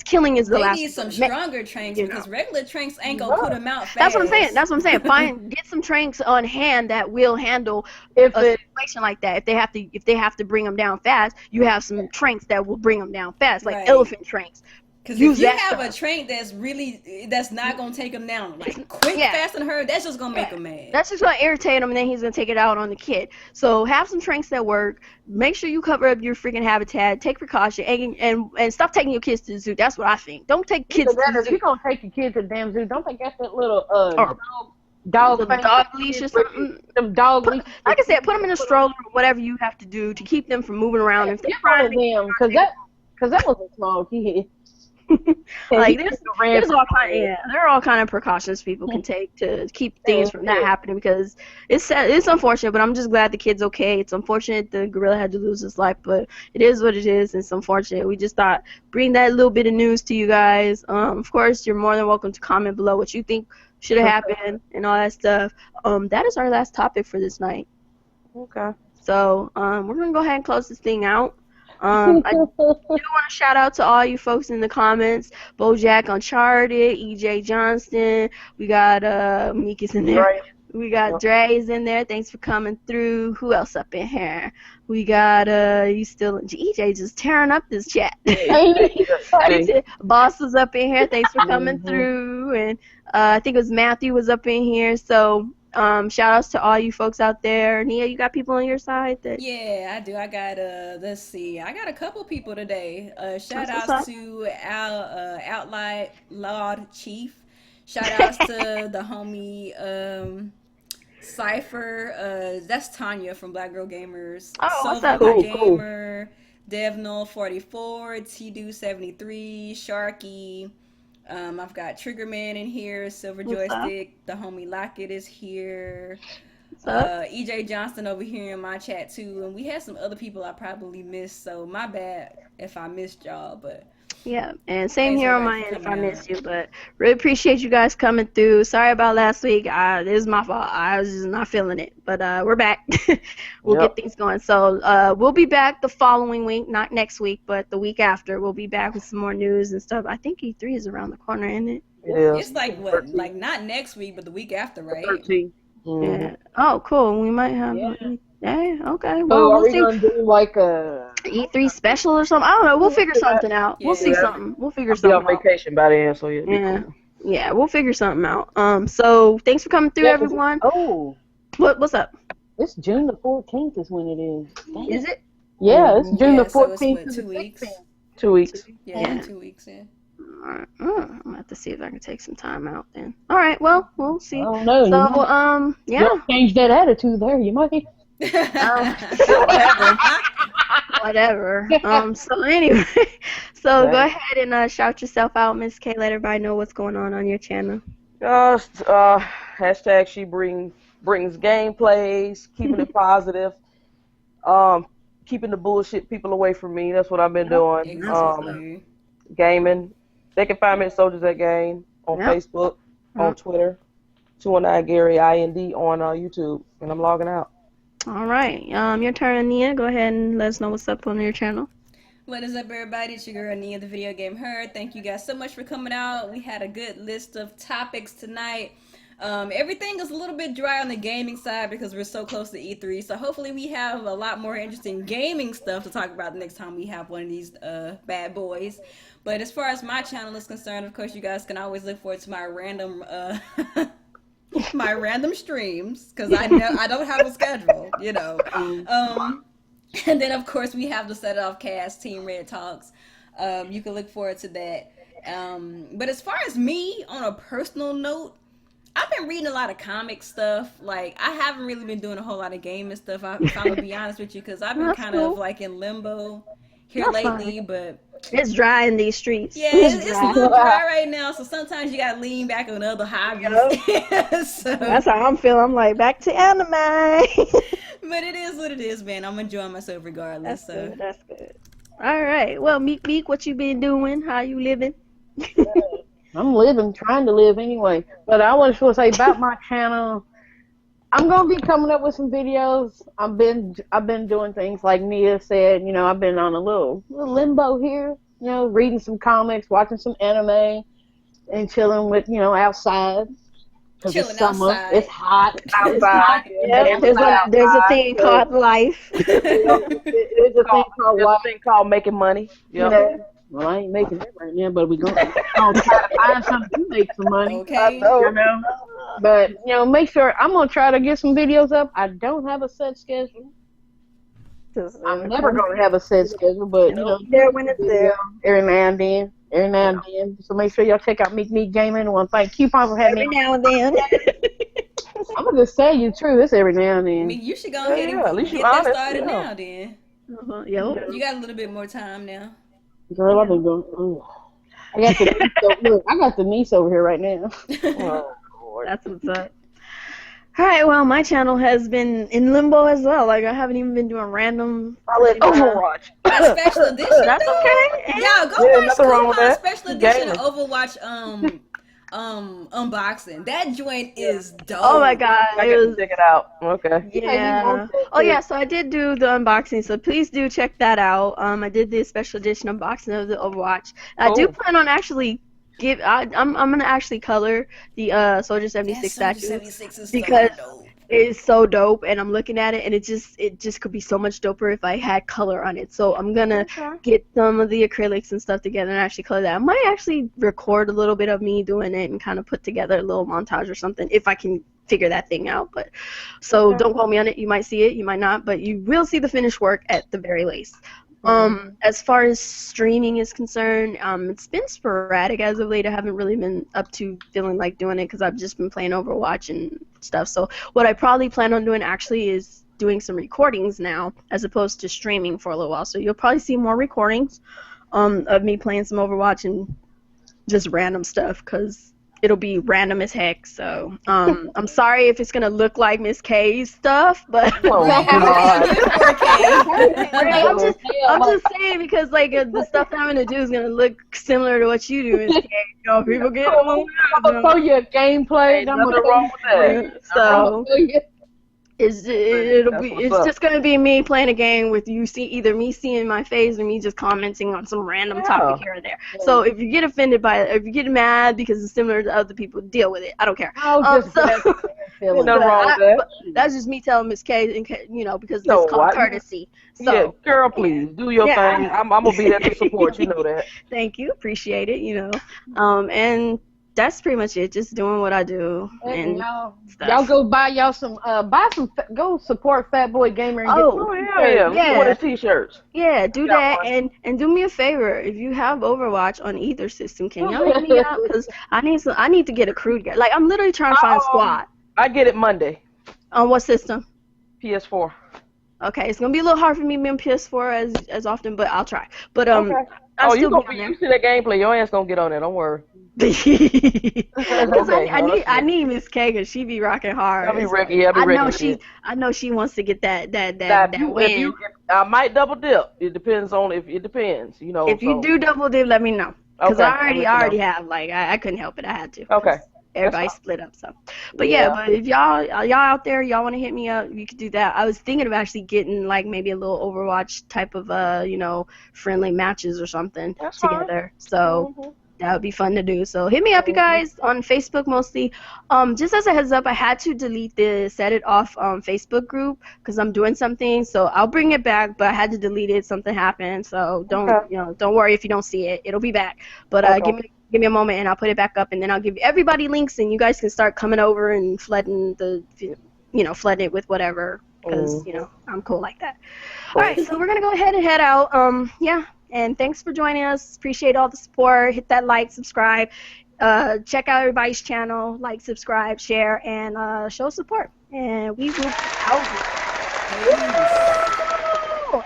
A: killing is the last.
B: They need some stronger tranks, because regular tranks ain't gonna put them out fast.
A: That's what I'm saying. Get some tranks on hand that will handle a situation like that. If they have to bring them down fast, you have some tranks that will bring them down fast, like elephant tranks.
B: Because if you have a trank that's not gonna take him down quick, fast, and hurry, that's just gonna make him mad.
A: That's just gonna irritate him, and then he's gonna take it out on the kid. So have some tranks that work. Make sure you cover up your freaking habitat. Take precaution, and stop taking your kids to the zoo. That's what I think. Don't take kids to the zoo.
D: If you're gonna take your kids to the damn zoo, don't they got that little
A: dog leash or something?
D: Them dog leash.
A: Like I said, put them in a stroller or whatever you have to do to keep them from moving around. If they're
D: them, because that was a small kid.
A: Like there are all kind of precautions people can take to keep things from that happening, because it's unfortunate, but I'm just glad the kid's okay. It's unfortunate the gorilla had to lose his life, but it is what it is. It's unfortunate. We just thought bring that little bit of news to you guys. Of course, you're more than welcome to comment below what you think should have happened and all that stuff. That is our last topic for this night.
C: Okay.
A: So we're gonna go ahead and close this thing out. I do want to shout out to all you folks in the comments. Bojack Uncharted, EJ Johnston, we got Meek is in there.
C: Right.
A: We got Dre's in there. Thanks for coming through. Who else up in here? We got you still EJ just tearing up this chat. Boss was up in here. Thanks for coming through. And I think it was Matthew was up in here. So shout outs to all you folks out there. Nia, you got people on your side?
B: Yeah, I do. I got let's see. I got a couple people today. Shout outs to Outlawed Chief. Shout outs to the homie Cypher. That's Tanya from Black Girl Gamers.
A: Oh, what's up?
B: Gamer, DevNull44, T-Do73, Sharky. I've got Triggerman in here, Silver Joystick, the homie Lockett is here. EJ Johnston over here in my chat too, and we had some other people I probably missed, so my bad if I missed y'all, but
A: yeah, and same here on my end if I missed you, but really appreciate you guys coming through. Sorry about last week. This is my fault. I was just not feeling it, but we're back. We'll get things going. So we'll be back the following week, not next week, but the week after. We'll be back with some more news and stuff. I think E3 is around the corner, isn't it?
C: Yeah.
B: It's like what, like not next week, but the week after, right?
C: 13.
A: Yeah. Oh, cool. We might have. Yeah. Okay.
D: Well,
A: Well,
D: are we gonna do like a
A: E3 special or something? I don't know. We'll figure something out. We'll see something. We'll figure something out.
C: Be on vacation by then, so yeah.
A: Yeah, we'll figure something out. So thanks for coming through, everyone.
D: Oh,
A: what's up?
D: It's June the 14th is when it is. Dang.
A: Is it?
D: Yeah, it's June the 14th.
B: So it's, what, 2 weeks?
C: 2 weeks.
B: Yeah, 2 weeks. Yeah.
A: Alright, I'm gonna have to see if I can take some time out then. Alright, well, we'll see.
D: I don't know.
A: So, yeah.
D: Don't change that attitude there. You might.
A: Whatever. So anyway, so go ahead and shout yourself out, Miss K. Let everybody know what's going on your channel.
C: Just hashtag she brings gameplays, keeping it positive, keeping the bullshit people away from me. That's what I've been doing.
B: Exactly.
C: Gaming. They can find me at Soldiers at Game on Facebook, on Twitter, 219 Gary IND on YouTube, and I'm logging out.
A: All right. Your turn, Nia. Go ahead and let us know what's up on your channel.
B: What is up, everybody? It's your girl, Nia, the Video Game Her. Thank you guys so much for coming out. We had a good list of topics tonight. Everything is a little bit dry on the gaming side because we're so close to E3. So hopefully we have a lot more interesting gaming stuff to talk about the next time we have one of these bad boys. But as far as my channel is concerned, of course, you guys can always look forward to my random my random streams, because I know I don't have a schedule, you know. And then of course we have the Set Off Cast, Team Red Talks. You can look forward to that. But as far as me, on a personal note, I've been reading a lot of comic stuff. Like, I haven't really been doing a whole lot of gaming stuff, if I'm gonna be honest with you, because I've been kind of like in limbo here lately. But
A: it's dry in these streets.
B: Yeah, it's a little dry right now, so sometimes you gotta lean back on other hobbies. So,
A: that's how I'm feeling. I'm like, back to anime.
B: But it is what it is, man. I'm enjoying myself regardless.
A: That's good. All right. Well, Meek, what you been doing? How you living?
D: I'm living, trying to live anyway. But I want to say about my channel. I'm gonna be coming up with some videos. I've been doing things like Nia said. You know, I've been on a little limbo here. You know, reading some comics, watching some anime, and chilling with outside.
B: Chilling
D: it's summer.
B: Outside.
D: It's hot
C: outside.
A: Yeah, there's a thing called life.
D: There's a thing
C: called making money.
D: Yeah. Well, I ain't making it right now, but we're gonna try to find something to make some money.
B: Okay.
D: But make sure I'm gonna try to get some videos up. I don't have a set schedule. I'm never gonna have a set schedule, but
A: there when it's there.
D: Every now and then. So make sure y'all check out Meek Gaming. I want to thank Coupon for having me.
A: Every now and then.
D: I'm gonna just say you true. It's every now and then.
B: I mean, you should go ahead and get that started now. Then. You got a little bit more time now.
D: Girl, I've been going. Ooh. I got the niece over here right now.
C: Oh, Lord.
A: That's what's up. All right, well, my channel has been in limbo as well. Like, I haven't even been doing random.
C: Overwatch.
B: That special edition.
A: That's okay.
B: Yeah, go watch special edition of Overwatch unboxing. That joint is dope.
A: Oh my god,
C: I can check it out. Okay.
A: Yeah. Oh yeah, so I did do the unboxing, so please do check that out. I did the special edition unboxing of the Overwatch. I do plan on actually I'm gonna actually color the Soldier 76
B: Soldier
A: statue
B: 76 is
A: because
B: so dope.
A: it's so dope, and I'm looking at it, and it just could be so much doper if I had color on it. So I'm gonna get some of the acrylics and stuff together and actually color that. I might actually record a little bit of me doing it and kind of put together a little montage or something if I can figure that thing out. But so don't quote me on it. You might see it, you might not, but you will see the finished work at the very least. As far as streaming is concerned, it's been sporadic as of late. I haven't really been up to feeling like doing it because I've just been playing Overwatch and stuff. So what I probably plan on doing actually is doing some recordings now as opposed to streaming for a little while. So you'll probably see more recordings of me playing some Overwatch and just random stuff because it'll be random as heck. So I'm sorry if it's gonna look like Miss K's stuff, but I'm just saying because like the stuff that I'm gonna do is gonna look similar to what you do, Miss K. You know, people get
D: I'm gonna show you a gameplay.
C: Ain't nothing wrong with that.
A: So it's just gonna be me playing a game with you either me seeing my face or me just commenting on some random topic here or there. So if you get offended by it, if you get mad because it's similar to other people, deal with it. I don't care.
C: Nothing wrong with that.
A: That's just me telling Miss K, because it's called courtesy. So,
C: yeah, girl, please do your thing. I'm gonna be there to support. You know that.
A: Thank you, appreciate it. And that's pretty much it. Just doing what I do. And
D: y'all go buy y'all some. Go support Fat Boy Gamer. And
C: yeah. Wear the t-shirts.
A: Yeah, do that and do me a favor. If you have Overwatch on either system, can y'all hit me out? Because I need to get a crew together. Like I'm literally trying to find a squad.
C: I get it Monday.
A: On what system?
C: PS4.
A: Okay, it's gonna be a little hard for me being PS4 as often, but I'll try. But
C: you see that gameplay? Your ass gonna get on there. Don't worry.
A: I need Miss K because she be rocking hard.
C: I'll be ready.
A: I know she wants to get that win.
C: I might double dip. It depends. If
A: you do double dip, let me know. Because I already have. Like I couldn't help it. I had to.
C: Okay.
A: Everybody split up, so. But but if y'all out there, y'all want to hit me up, you could do that. I was thinking of actually getting like maybe a little Overwatch type of friendly matches or something together. So that would be fun to do. So hit me up, you guys, on Facebook mostly. Just as a heads up, I had to delete the Set It Off Facebook group because I'm doing something. So I'll bring it back, but I had to delete it. Something happened, so don't worry if you don't see it. It'll be back. But give me a moment and I'll put it back up, and then I'll give everybody links, and you guys can start coming over and flooding flooding it with whatever, because I'm cool like that. All right, so we're gonna go ahead and head out. And thanks for joining us. Appreciate all the support. Hit that like, subscribe, check out everybody's channel, like, subscribe, share, and show support. And we will be out.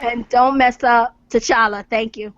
A: And don't mess up T'Challa. Thank you.